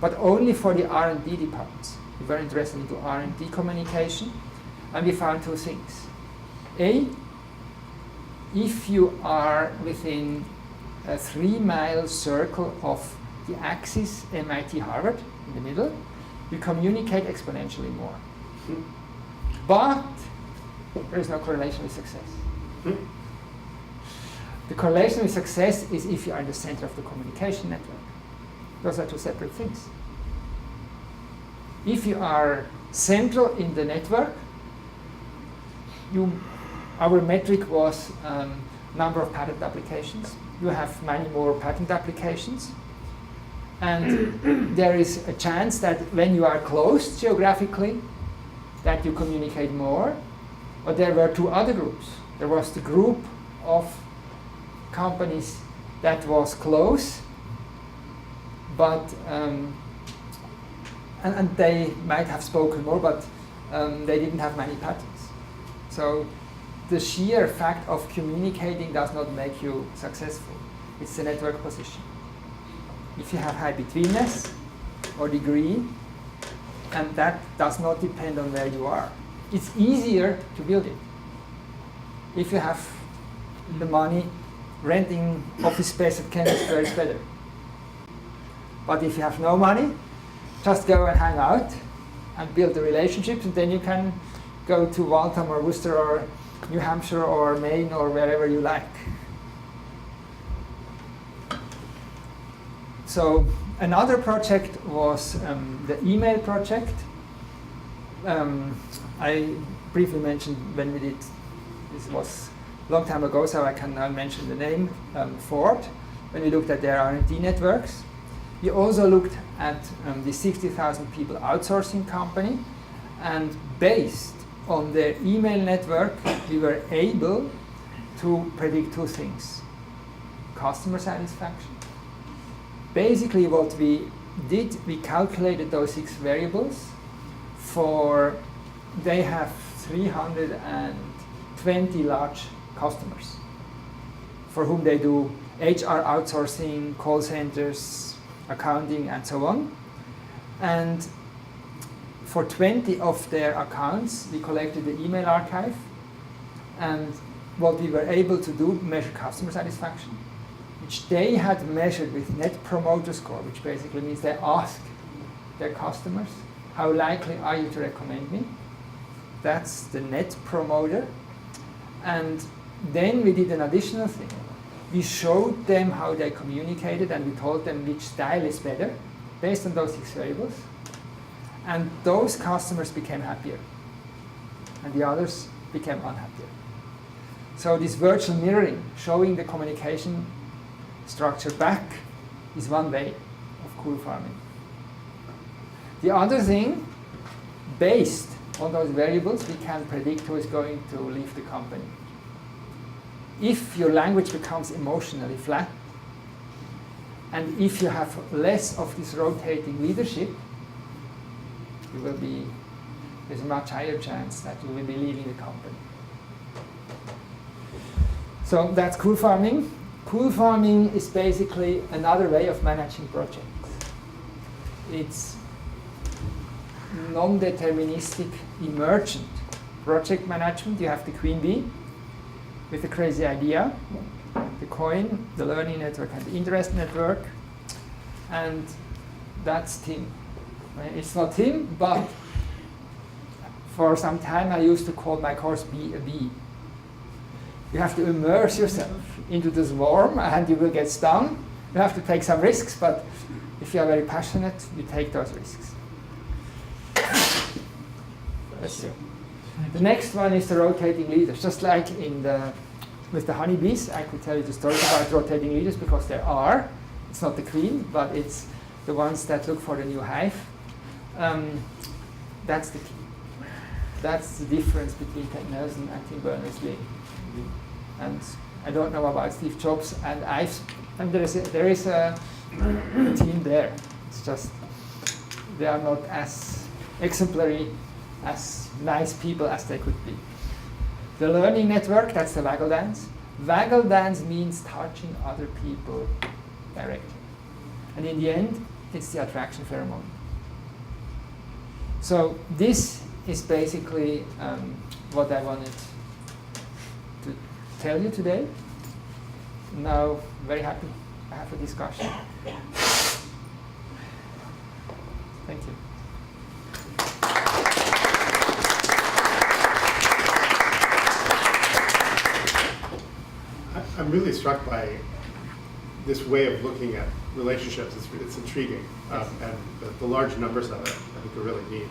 but only for the R&D departments. We were interested into R&D communication, and we found two things. A, if you are within a 3-mile circle of the axis MIT Harvard in the middle, you communicate exponentially more. But there is no correlation with success. The correlation with success is if you are in the center of the communication network. Those are two separate things. If you are central in the network, our metric was number of patent applications. You have many more patent applications. And there is a chance that when you are close geographically, that you communicate more. But there were two other groups. There was the group of companies that was close, but and they might have spoken more, but they didn't have many patents. So the sheer fact of communicating does not make you successful. It's the network position. If you have high betweenness or degree, and that does not depend on where you are. It's easier to build it. If you have the money, renting office space at Cambridge is better. But if you have no money, just go and hang out and build the relationships, and then you can go to Waltham or Worcester or New Hampshire or Maine or wherever you like. So another project was the email project. I briefly mentioned when we did, this was a long time ago, so I can now mention the name, Ford, when we looked at their R&D networks. We also looked at the 60,000 people outsourcing company, and based on their email network, we were able to predict two things: customer satisfaction. Basically what we did, we calculated those 6 variables for, they have 320 large customers for whom they do HR outsourcing, call centers, accounting, and so on. And for 20 of their accounts, we collected the email archive, and what we were able to do, measure customer satisfaction, which they had measured with Net Promoter Score, which basically means they ask their customers, how likely are you to recommend me? That's the Net Promoter. And then we did an additional thing. We showed them how they communicated, and we told them which style is better based on those 6 variables. And those customers became happier, and the others became unhappier. So this virtual mirroring, showing the communication structure back, is one way of cool farming. The other thing, based on those variables, we can predict who is going to leave the company. If your language becomes emotionally flat, and if you have less of this rotating leadership, you will be, there's a much higher chance that you will be leaving the company. So that's cool farming. Cool farming is basically another way of managing projects. It's non-deterministic, emergent project management. You have the queen bee with a crazy idea, the coin, the learning network, and the interest network, and that's Tim. It's not him, but for some time I used to call my course Be a Bee. You have to immerse yourself into the swarm and you will get stung. You have to take some risks, but if you are very passionate, you take those risks. Let's see. The next one is the rotating leaders. Just like with the honeybees, I could tell you the story about rotating leaders because there are. It's not the queen, but it's the ones that look for the new hive. That's the key. That's the difference between Ted Nelson and Tim Berners-Lee. And I don't know about Steve Jobs, and there is a team there. It's just they are not as exemplary, as nice people as they could be. The learning network, that's the waggle dance. Waggle dance means touching other people directly. And in the end, it's the attraction pheromone. So this is basically what I wanted to tell you today. Now, very happy to have a discussion. Thank you. I'm really struck by this way of looking at relationships. It's intriguing, and the large numbers of it I think are really neat.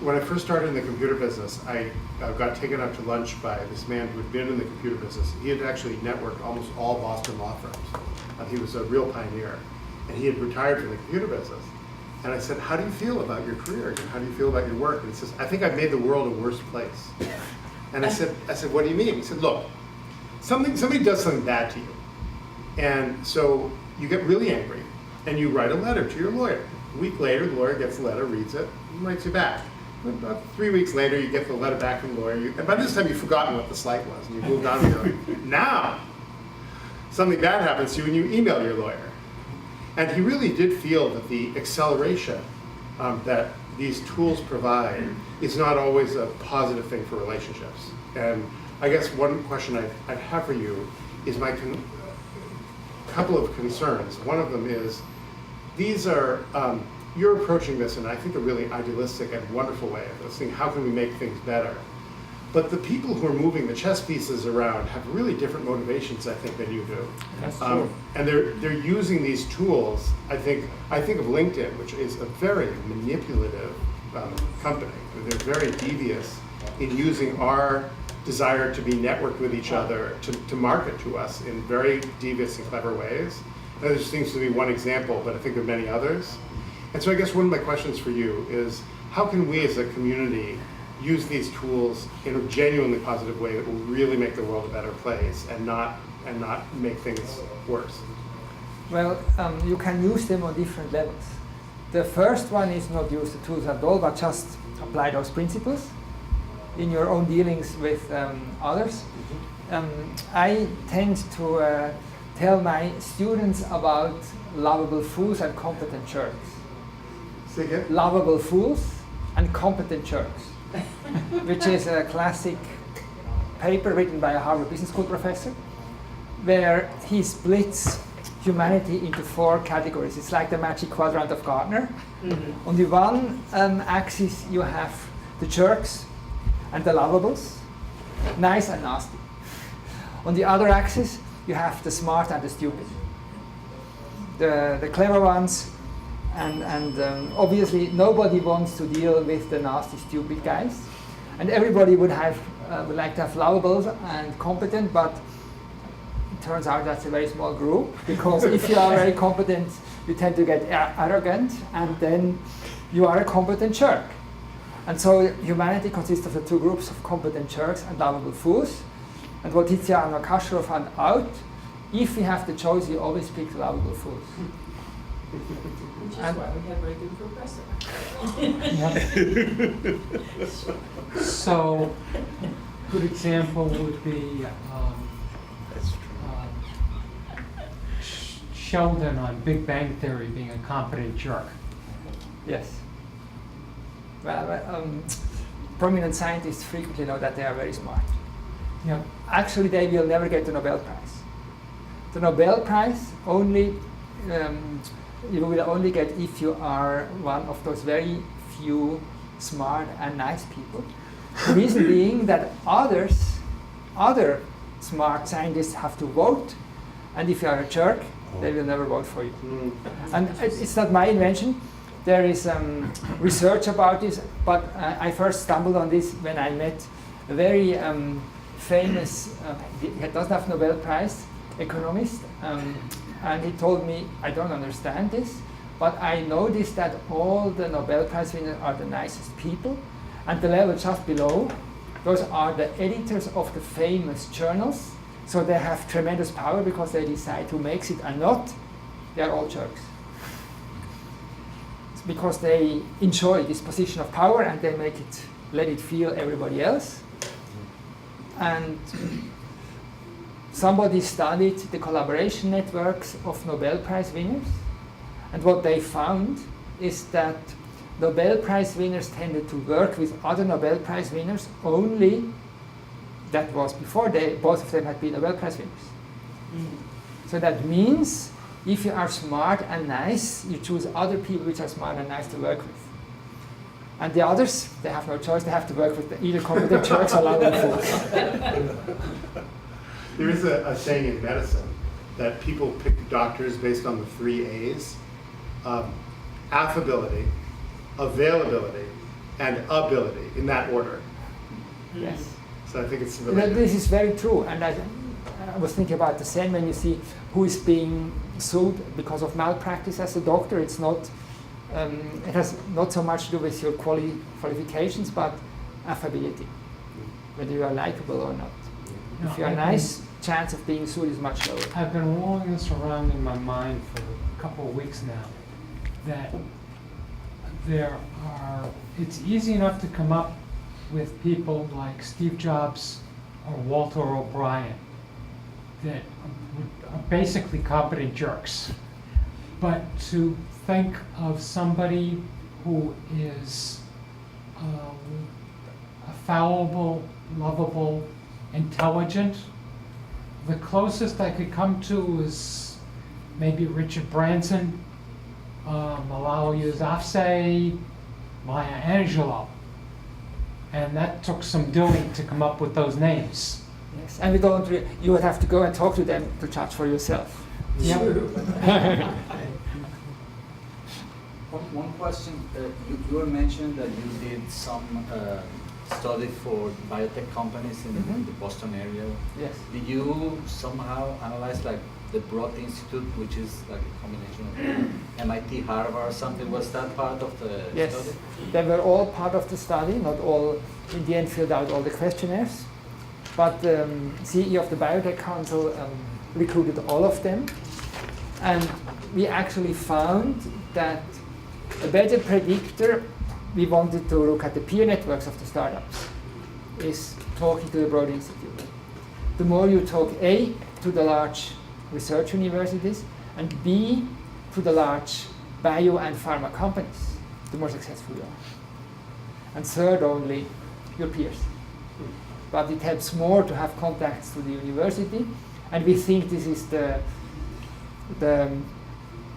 When I first started in the computer business, I got taken out to lunch by this man who had been in the computer business. He had actually networked almost all Boston law firms. He was a real pioneer, and he had retired from the computer business. And I said, how do you feel about your career? And how do you feel about your work? And he says, I think I've made the world a worse place. And I said, what do you mean? He said, look, somebody does something bad to you. And so you get really angry, and you write a letter to your lawyer. A week later, the lawyer gets the letter, reads it, and writes you back. About 3 weeks later, you get the letter back from the lawyer, and by this time you've forgotten what the slight was, and you've moved on with your life. Now, something bad happens to you, and you email your lawyer. And he really did feel that the acceleration that these tools provide is not always a positive thing for relationships. And I guess one question I have for you is couple of concerns. One of them is, these are, you're approaching this in, I think, a really idealistic and wonderful way of saying, how can we make things better? But the people who are moving the chess pieces around have really different motivations, I think, than you do. That's true. And they're using these tools. I think of LinkedIn, which is a very manipulative company. They're very devious in using our desire to be networked with each other to market to us in very devious and clever ways. And there seems to be one example, but I think of many others. And so I guess one of my questions for you is, how can we as a community use these tools in a genuinely positive way that will really make the world a better place and not make things worse? Well, you can use them on different levels. The first one is not use the tools at all, but just apply those principles in your own dealings with others. I tend to tell my students about lovable fools and competent jerks. Say again? Lovable fools and competent jerks, which is a classic paper written by a Harvard Business School professor, where he splits humanity into 4 categories. It's like the magic quadrant of Gardner. Mm-hmm. On the one axis, you have the jerks and the lovables, nice and nasty. On the other axis, you have the smart and the stupid, the clever ones, and obviously nobody wants to deal with the nasty, stupid guys, and everybody would like to have lovables and competent, but it turns out that's a very small group, because if you are very competent, you tend to get arrogant, and then you are a competent jerk. And so humanity consists of the 2 groups of competent jerks and lovable fools. And what Tiziano and Kashrov found out, if we have the choice, we always pick the lovable fools. Which is why we have very good professor. So, good example would be Sheldon on Big Bang Theory being a competent jerk. Yes. Well, prominent scientists frequently know that they are very smart. Yeah. Actually, they will never get the Nobel Prize. The Nobel Prize only you will only get if you are one of those very few smart and nice people. The reason being that other smart scientists have to vote, and if you are a jerk, they will never vote for you. And it's not my invention. There is research about this, but I first stumbled on this when I met a very famous, he doesn't have Nobel Prize, economist, and he told me, I don't understand this, But I noticed that all the Nobel Prize winners are the nicest people, and the level just below, those are the editors of the famous journals. So they have tremendous power because they decide who makes it and not. They are all jerks. It's because they enjoy this position of power and they let it feel everybody else. And somebody studied the collaboration networks of Nobel Prize winners, and what they found is that Nobel Prize winners tended to work with other Nobel Prize winners only. That was before both of them had been Nobel Prize winners. So that means if you are smart and nice, you choose other people which are smart and nice to work with. And the others, they have no choice, they have to work with either competent jerks or London fools. There is a saying in medicine that people pick doctors based on the 3 A's. Affability, availability, and ability, in that order. Yes. So I think it's really... This is very true, and I was thinking about the same when you see who is being sued because of malpractice as a doctor. It's not, it has not so much to do with your qualifications, but affability, whether you are likable or not. No, If you are nice, chance of being sued is much lower. I've been rolling this around in my mind for a couple of weeks now, that it's easy enough to come up with people like Steve Jobs or Walter O'Brien that are basically competent jerks. But to think of somebody who is fallible, lovable, intelligent, the closest I could come to is maybe Richard Branson, Malala Yousafzai, Maya Angelou. And that took some doing to come up with those names. Yes, and you would have to go and talk to them to judge for yourself. Yeah. One question, you were mentioning that you did some study for biotech companies in the Boston area. Yes. Did you somehow analyze like the Broad Institute, which is like a combination of MIT, Harvard or something? Was that part of the Yes, study? they were all part of the study, not all in the end filled out all the questionnaires. But the CEO of the Biotech Council recruited all of them. And we actually found that a better predictor, we wanted to look at the peer networks of the startups, is talking to the Broad Institute. The more you talk A, to the large research universities, and B, to the large bio and pharma companies, the more successful you are. And third, only your peers. But it helps more to have contacts to the university, and we think this is the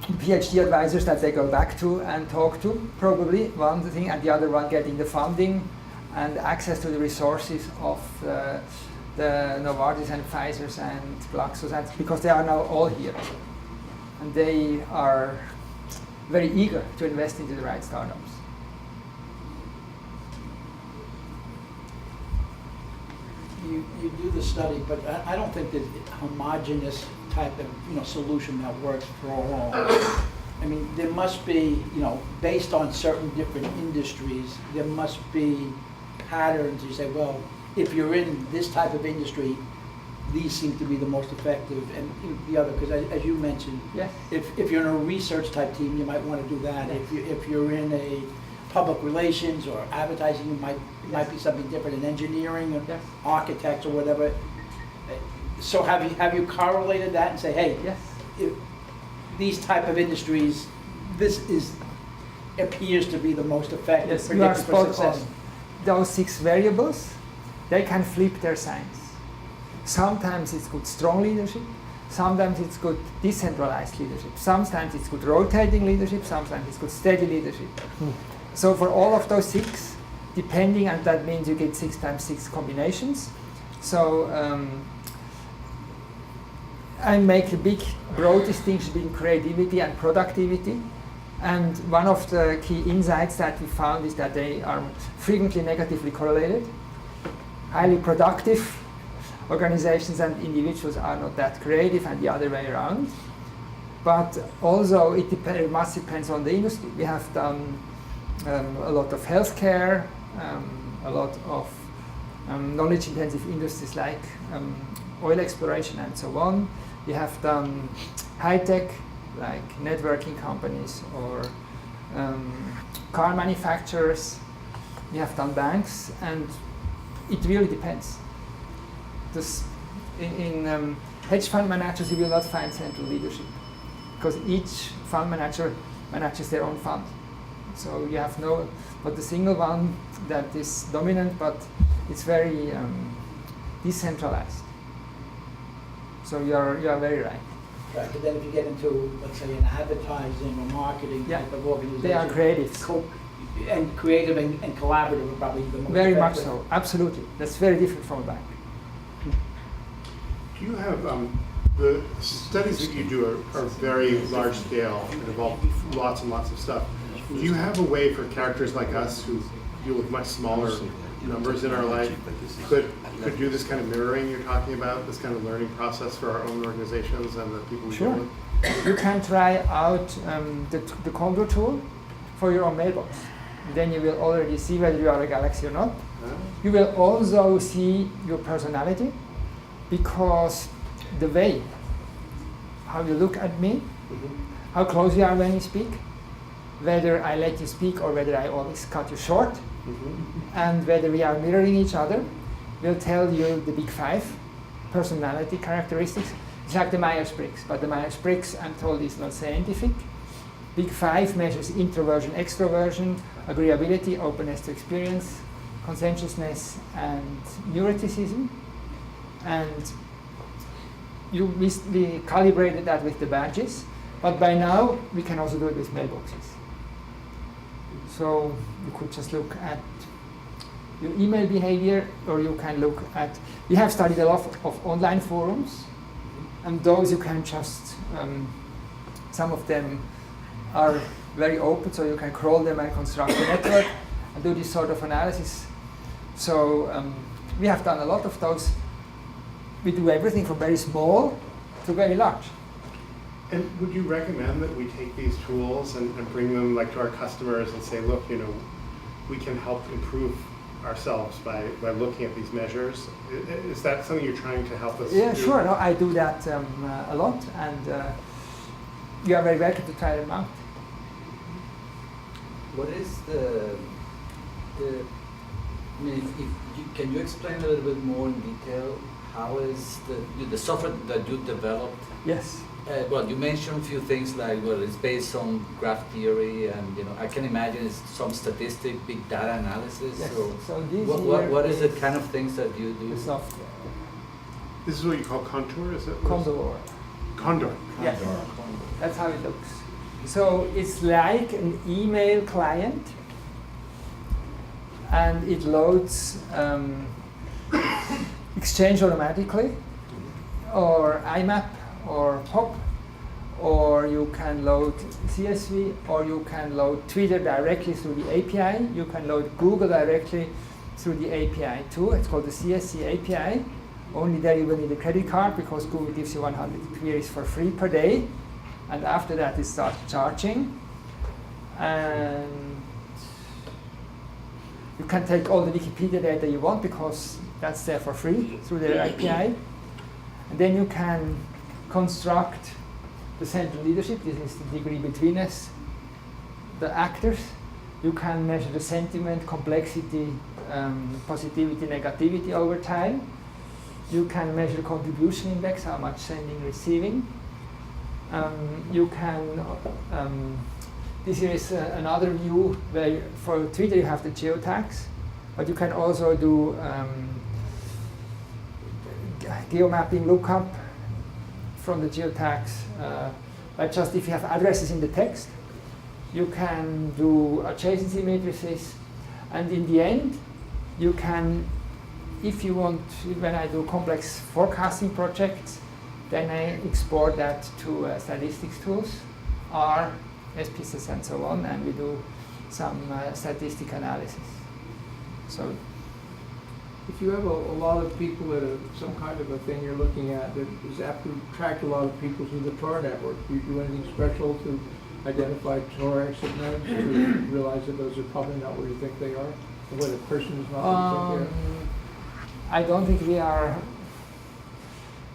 PhD advisors that they go back to and talk to, probably, one thing, and the other one getting the funding and access to the resources of the Novartis and Pfizers and Glaxos, and because they are now all here. And they are very eager to invest into the right startups. You do the study, but I don't think that homogeneous type of solution that works for all. I mean, there must be, based on certain different industries, there must be patterns. You say, well, if you're in this type of industry, these seem to be the most effective, and the other, because as you mentioned, Yes. if you're in a research type team, you might want to do that. Yes. If you're in a public relations or advertising, it might be something different. In engineering or Yes. architects or whatever. So have you correlated that and say, hey, Yes. if these type of industries, appears to be the most effective Yes, you are predictor for spot on. success? Those 6 variables, they can flip their signs. Sometimes it's good strong leadership, sometimes it's good decentralized leadership, sometimes it's good rotating leadership, sometimes it's good steady leadership. So for all of those 6, depending, and that means you get 6 times 6 combinations. So I make a big, broad distinction between creativity and productivity. And one of the key insights that we found is that they are frequently negatively correlated. Highly productive organizations and individuals are not that creative, and the other way around. But also it must depends on the industry. We have done a lot of healthcare, a lot of knowledge-intensive industries like oil exploration and so on. We have done high-tech, like networking companies or car manufacturers. We have done banks, and it really depends. In hedge fund managers, you will not find central leadership, because each fund manager manages their own fund. So you have not the single one that is dominant, but it's very decentralized. So you are very right. Right, but then if you get into, let's say, an advertising or marketing type of organization. They are creative. And creative and collaborative are probably the most Very much effective. so, absolutely. That's very different from a bank. Do you have, the studies that you do are very large scale and involve lots and lots of stuff. Do you have a way for characters like us who deal with much smaller numbers in our life could do this kind of mirroring you're talking about, this kind of learning process for our own organizations and the people we deal with? You can try out the Condor tool for your own mailbox. Then you will already see whether you are a galaxy or not. You will also see your personality, because the way how you look at me, how close you are when you speak, whether I let you speak or whether I always cut you short, and whether we are mirroring each other, will tell you the big 5 personality characteristics. It's like the Myers-Briggs, but the Myers-Briggs, I'm told, is not scientific. Big 5 measures introversion, extroversion, agreeability, openness to experience, conscientiousness, and neuroticism. And we calibrated that with the badges, but by now we can also do it with mailboxes. So you could just look at your email behavior, or you can look at, we have studied a lot of online forums, and those you can just, some of them are very open, so you can crawl them and construct a network and do this sort of analysis. So we have done a lot of those. We do everything from very small to very large. And would you recommend that we take these tools and bring them like to our customers and say, look, you know, we can help improve ourselves by looking at these measures? Is that something you're trying to help us Yeah, do? sure. No, I do that a lot, and you are very welcome to try them out. What is I mean, if you, can you explain a little bit more in detail how is the software that you developed? Yes. Well, you mentioned a few things like, well, it's based on graph theory, and I can imagine it's some statistic, big data analysis. Yes. So this what is the kind of things that you do? The software. This is what you call contour, is it? Condor. Condor. Yes. That's how it looks. So it's like an email client, and it loads Exchange automatically, or IMAP, or POP, or you can load CSV, or you can load Twitter directly through the API. You can load Google directly through the API too. It's called the CSC API. Only there you will need a credit card, because Google gives you 100 queries for free per day. And after that, it starts charging. And you can take all the Wikipedia data you want, because that's there for free through their API. And then you can construct the central leadership. This is the degree between us, the actors. You can measure the sentiment, complexity, positivity, negativity over time. You can measure contribution index, how much sending, receiving. You can, this here is another view where for Twitter you have the geotags, but you can also do geomapping lookup from the geotags. But just if you have addresses in the text, you can do adjacency matrices, and in the end, you can, if you want, when I do complex forecasting projects, then I export that to statistics tools, R, SPSS, and so on, and we do some statistic analysis. So if you have a lot of people at some kind of a thing you're looking at that is apt to attract a lot of people to the Tor network, do you do anything special to identify Tor exit nodes to realize that those are probably not where you think they are? Or where the person is not where you think they are? I don't think we are.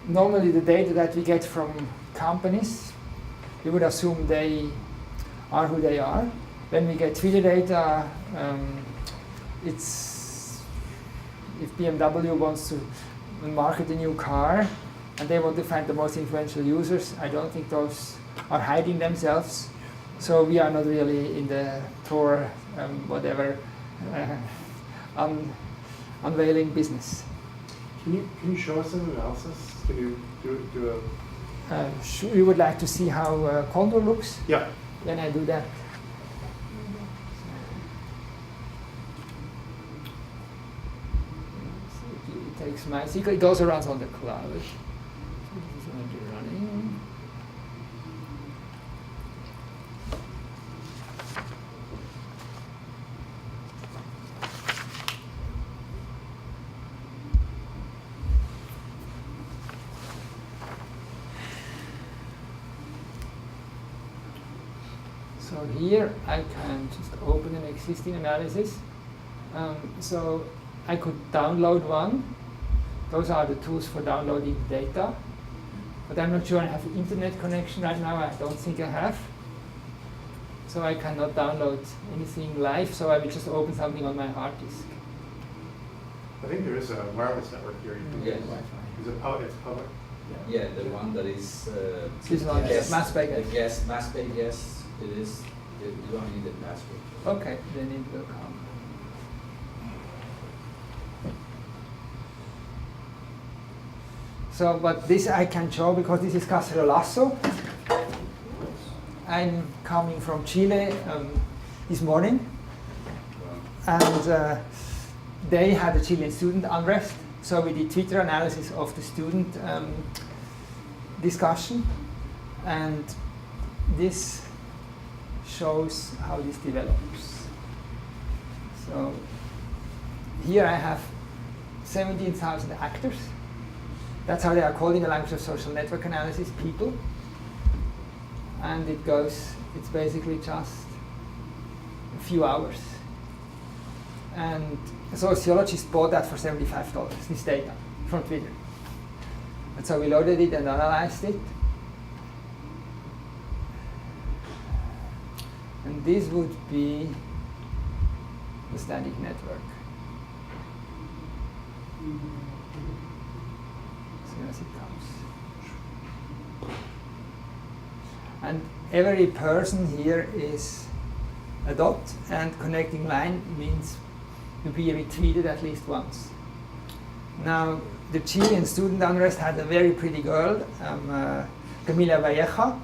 Normally, the data that we get from companies, we would assume they are who they are. When we get Twitter data, it's if BMW wants to market a new car and they want to find the most influential users, I don't think those are hiding themselves. So we are not really in the Tor, whatever, unveiling business. Can you show us some analysis? Can you do a... You would like to see how Condor looks? Yeah. Then I do that. It takes my secret. It also runs on the cloud. So this is already running. So here I can just open an existing analysis. So I could download one. Those are the tools for downloading data. But I'm not sure I have an internet connection right now. I don't think I have. So I cannot download anything live. So I will just open something on my hard disk. I think there is a wireless network here. You can Yes. get Wi-Fi. Is it it's public? Yeah, the one that is This one, gas, mass pay gas. the gas, mass pay gas. It is. You don't need the password. Okay, then it will come. So, but this I can show because this is Cacerolazo. I'm coming from Chile this morning, and they had a Chilean student unrest. So we did Twitter analysis of the student discussion, and this shows how this develops. So here I have 17,000 actors. That's how they are called in the language of social network analysis, people. And it goes, it's basically just a few hours. And a sociologist bought that for $75, this data from Twitter. And so we loaded it and analyzed it. And this would be the static network. See as it comes. And every person here is a dot, and connecting line means to be retweeted at least once. Now, the Chilean student unrest had a very pretty girl, Camila Valleja.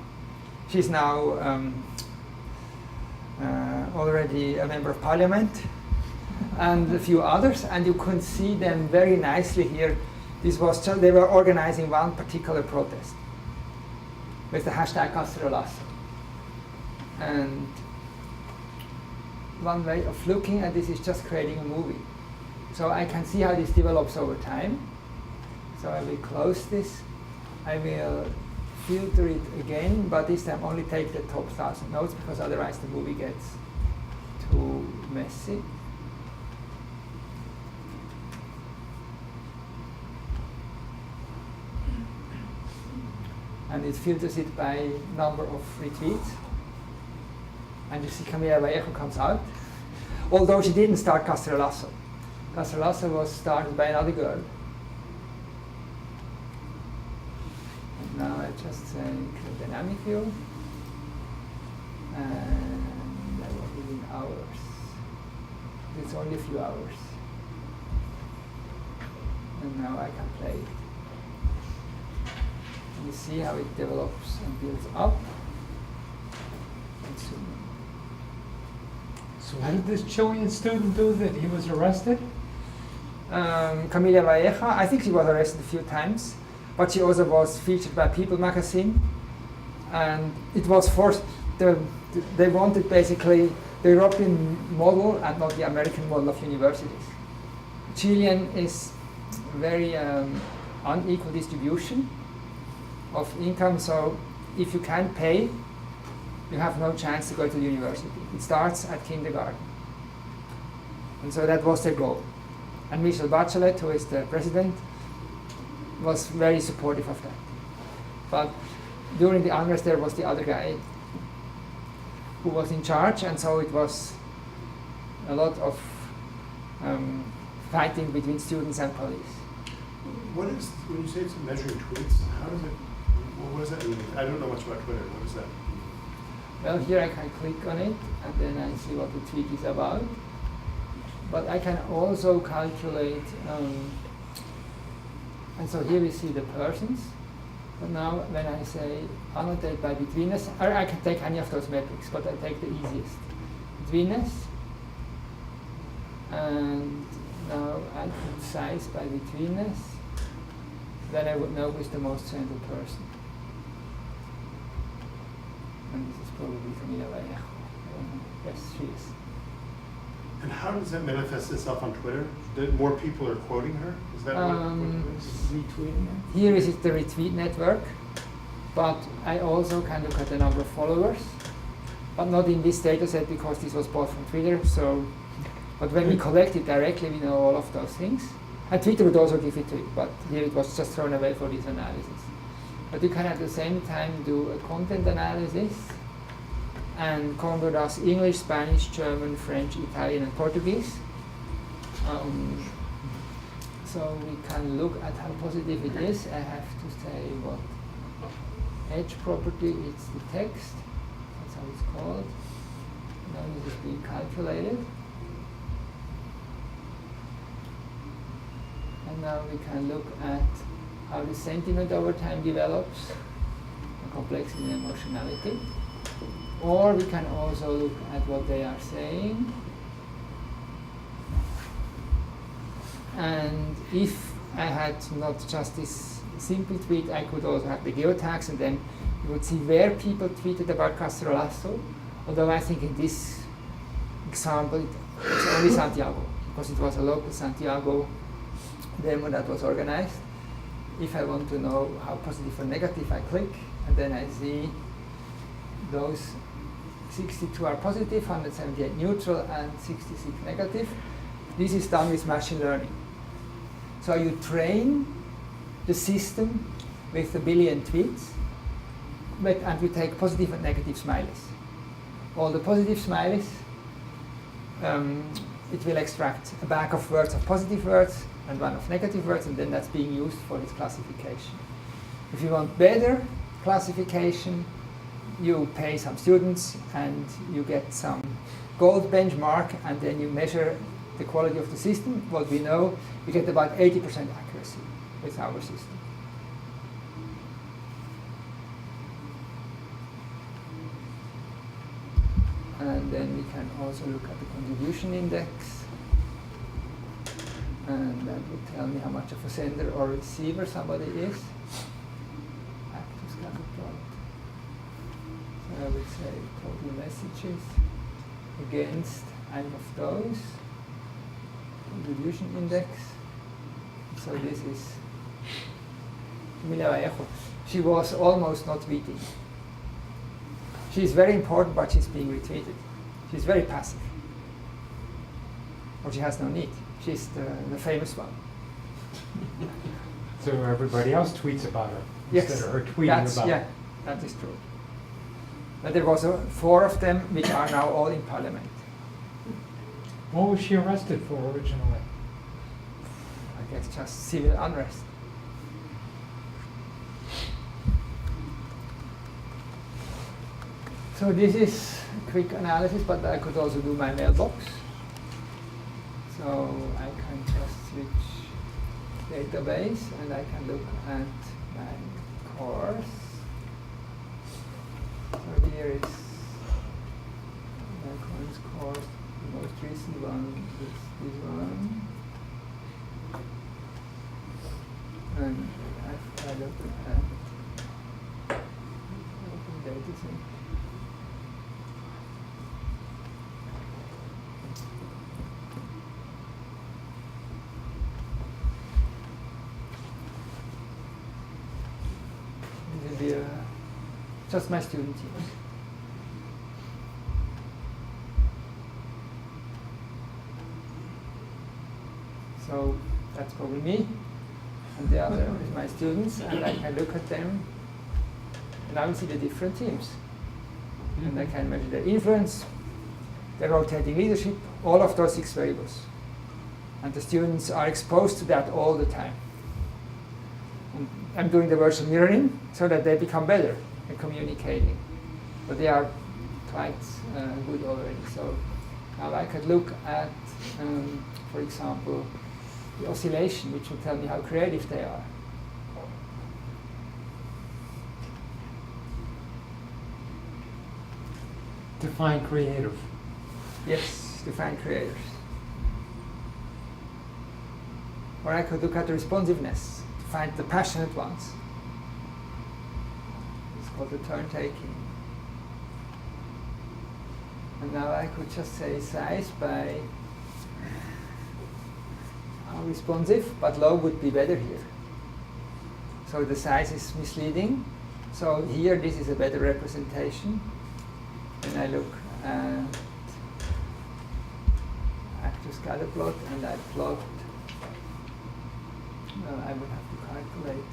She's now already a member of parliament, and a few others, and you can see them very nicely here. This was just, they were organizing one particular protest with the hashtag Cacerolazo. And one way of looking at this is just creating a movie. So I can see how this develops over time. So I will close this. I will filter it again, but this time only take the top 1,000 nodes, because otherwise the movie gets too messy. And it filters it by number of retweets. And you see Camila Vallejo comes out. Although she didn't start Cacerolazo. Cacerolazo was started by another girl. And now I just say click dynamic view. And I was within hours. It's only a few hours. And now I can play it. And you see how it develops and builds up. And zoom in. So what did this Chilean student do that he was arrested? Camila Valleja, I think she was arrested a few times, but she also was featured by People magazine. And it was forced, they wanted basically the European model and not the American model of universities. Chilean is very unequal distribution of income, so if you can't pay, you have no chance to go to the university. It starts at kindergarten. And so that was their goal. And Michelle Bachelet, who is the president, was very supportive of that. But during the unrest there was the other guy who was in charge, and so it was a lot of fighting between students and police. What is, when you say it's measuring tweets, how does it, what does that mean? I don't know much about Twitter. What does that mean? Well, here I can click on it, and then I see what the tweet is about. But I can also calculate, and so here we see the persons. But now when I say annotate by betweenness, or I can take any of those metrics, but I take the easiest. Betweenness, and now I put size by betweenness, then I would know who's the most central person. And this is probably Camila Vallejo. Yes, she is. And how does that manifest itself on Twitter? That more people are quoting her? Is that what it is? Retweeting it? Here is the retweet network, but I also can look at the number of followers, but not in this data set because this was bought from Twitter. So, but when we collect it directly, we know all of those things. And Twitter would also give it to it, but here it was just thrown away for this analysis. But you can at the same time do a content analysis, and Condor does English, Spanish, German, French, Italian, and Portuguese. So we can look at how positive it is. I have to say what edge property is the text. That's how it's called. Now this is being calculated. And now we can look at how the sentiment over time develops, the complexity and emotionality. Or we can also look at what they are saying. And if I had not just this simple tweet, I could also have the geotags, and then you would see where people tweeted about Castrolazo. Although I think in this example, it's only Santiago, because it was a local Santiago demo that was organized. If I want to know how positive or negative, I click, and then I see those 62 are positive, 178 neutral, and 66 negative. This is done with machine learning. So you train the system with 1 billion tweets, and we take positive and negative smileys. All the positive smileys, it will extract a bag of words of positive words and one of negative words, and then that's being used for its classification. If you want better classification, you pay some students and you get some gold benchmark, and then you measure the quality of the system. What we know, we get about 80% accuracy with our system. And then we can also look at the contribution index, and that would tell me how much of a sender or receiver somebody is. Active scatter plot. So I would say total messages against any of those. Contribution index. So this is Emilia Vallejo. She was almost not tweeting. She's very important, but she's being retweeted. She's very passive. Or she has no need. She's the famous one. So everybody else tweets about her Yes, instead of her tweeting about yeah, her. that is true. But there was 4 of them, which are now all in parliament. What was she arrested for originally? I guess just civil unrest. So this is a quick analysis, but I could also do my mailbox. So I can just switch database, and I can look at my course. So here is my current course. The most recent one is this one. And I look at open data set. just my student teams. So that's probably me, and the other is my students, and I can look at them, and I will see the different teams. And I can measure their influence, their rotating leadership, all of those 6 variables. And the students are exposed to that all the time. And I'm doing the virtual mirroring so that they become better at communicating. But they are quite good already. So now I could look at, for example, the oscillation, which will tell me how creative they are. Define creative. Yes, define creators. Or I could look at the responsiveness to find the passionate ones. It's called the turn taking. And now I could just say size by how responsive, but low would be better here. So the size is misleading. So here this is a better representation. And I look at actor scatter plot, and I plot. Well, I would have to calculate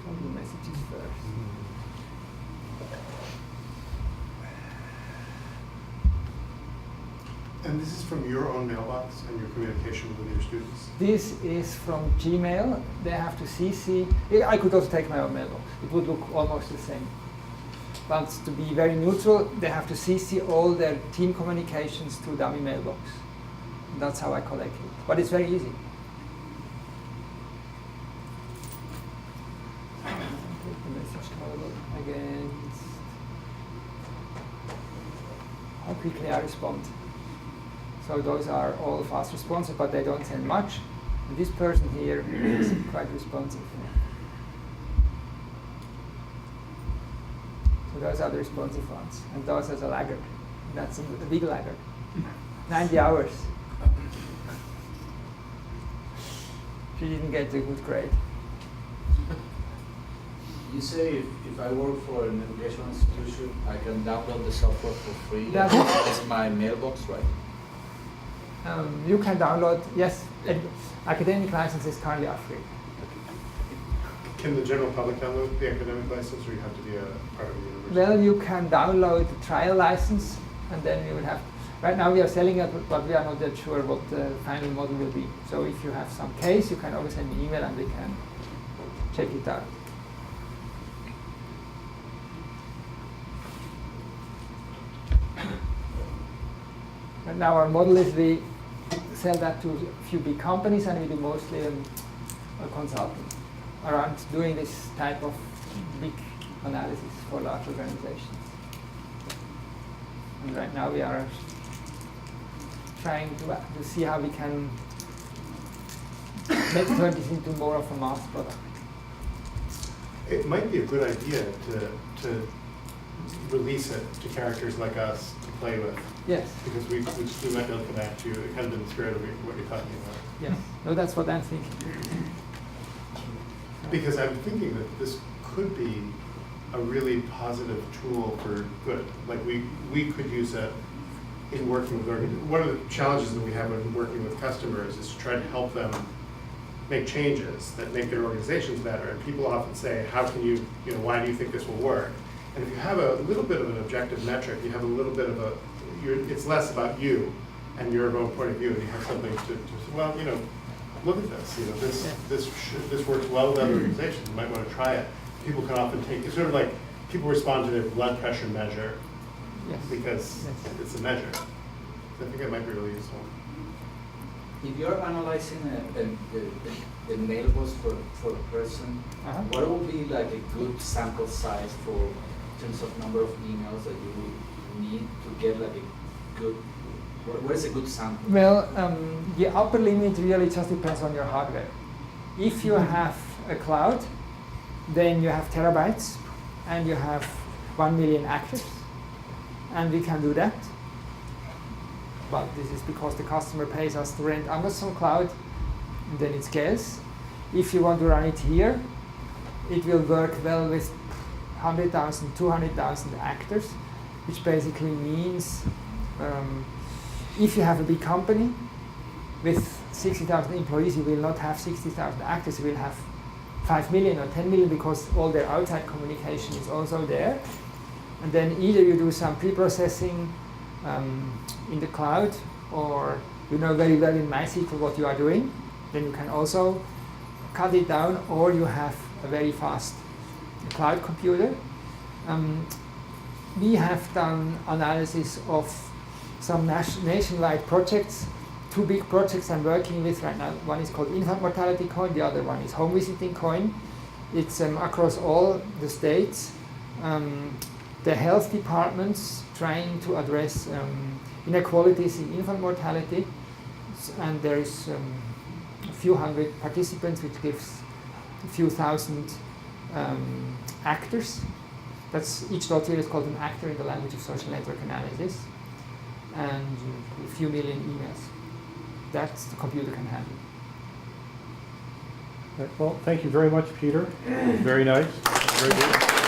all the messages first. And this is from your own mailbox and your communication with your students? This is from Gmail. They have to CC. I could also take my own mailbox. It would look almost the same. But to be very neutral, they have to CC all their team communications to dummy mailbox. And that's how I collect it. But it's very easy. Take the message total against how quickly I respond. So those are all fast responsive, but they don't send much. And this person here is quite responsive. So those are the responsive ones. And those are the laggard. That's a big laggard. 90 hours. She didn't get a good grade. You say if I work for an educational institution, I can download the software for free. That's my mailbox, right? You can download, yes, academic licenses currently are free. Can the general public download the academic license, or you have to be a part of the university? Well, you can download the trial license, and then you will have. Right now we are selling it, but we are not yet sure what the final model will be. So if you have some case, you can always send me an email, and we can check it out. And now our model is we sell that to a few big companies, and we do mostly a consulting around doing this type of big analysis for large organizations. And right now we are trying to see how we can turn this into more of a mass product. It might be a good idea to release it to characters like us to play with. Yes. Because we might be able to connect to kind of in the spirit of what you're talking about. Yes. No, that's what I'm thinking. Because I'm thinking that this could be a really positive tool for good. Like we could use it in working with organizations. One of the challenges that we have when working with customers is to try to help them make changes that make their organizations better. And people often say, how can you know, why do you think this will work? And if you have a little bit of an objective metric, you have a little bit of it's less about you and your own point of view, and you have something to well, you know, look at this. You know, this works well with other organizations. You might want to try it. People can often take it's sort of like people respond to their blood pressure measure because it's a measure. So I think that might be really useful. If you're analyzing the mailbox for a person, what would be like a good sample size for in terms of number of emails that you would need to get like a good, what is a good sample? Well, the upper limit really just depends on your hardware. If you have a cloud, then you have terabytes and you have 1 million actives, and we can do that. But this is because the customer pays us to rent Amazon Cloud, and then it scales. If you want to run it here, it will work well with 100,000, 200,000 actors, which basically means if you have a big company with 60,000 employees, you will not have 60,000 actors, you will have 5 million or 10 million because all their outside communication is also there. And then either you do some pre-processing in the cloud, or you know very well in MySQL what you are doing, then you can also cut it down, or you have a very fast cloud computer. We have done analysis of some nationwide projects. 2 big projects I'm working with right now. One is called Infant Mortality Coin, the other one is Home Visiting Coin. It's across all the states. The health departments trying to address inequalities in infant mortality, and there is a few hundred participants, which gives a few thousand actors. That's each dot here is called an actor in the language of social network analysis, and a few million emails. That's the computer can handle. Well, thank you very much, Peter. Very nice. Very good.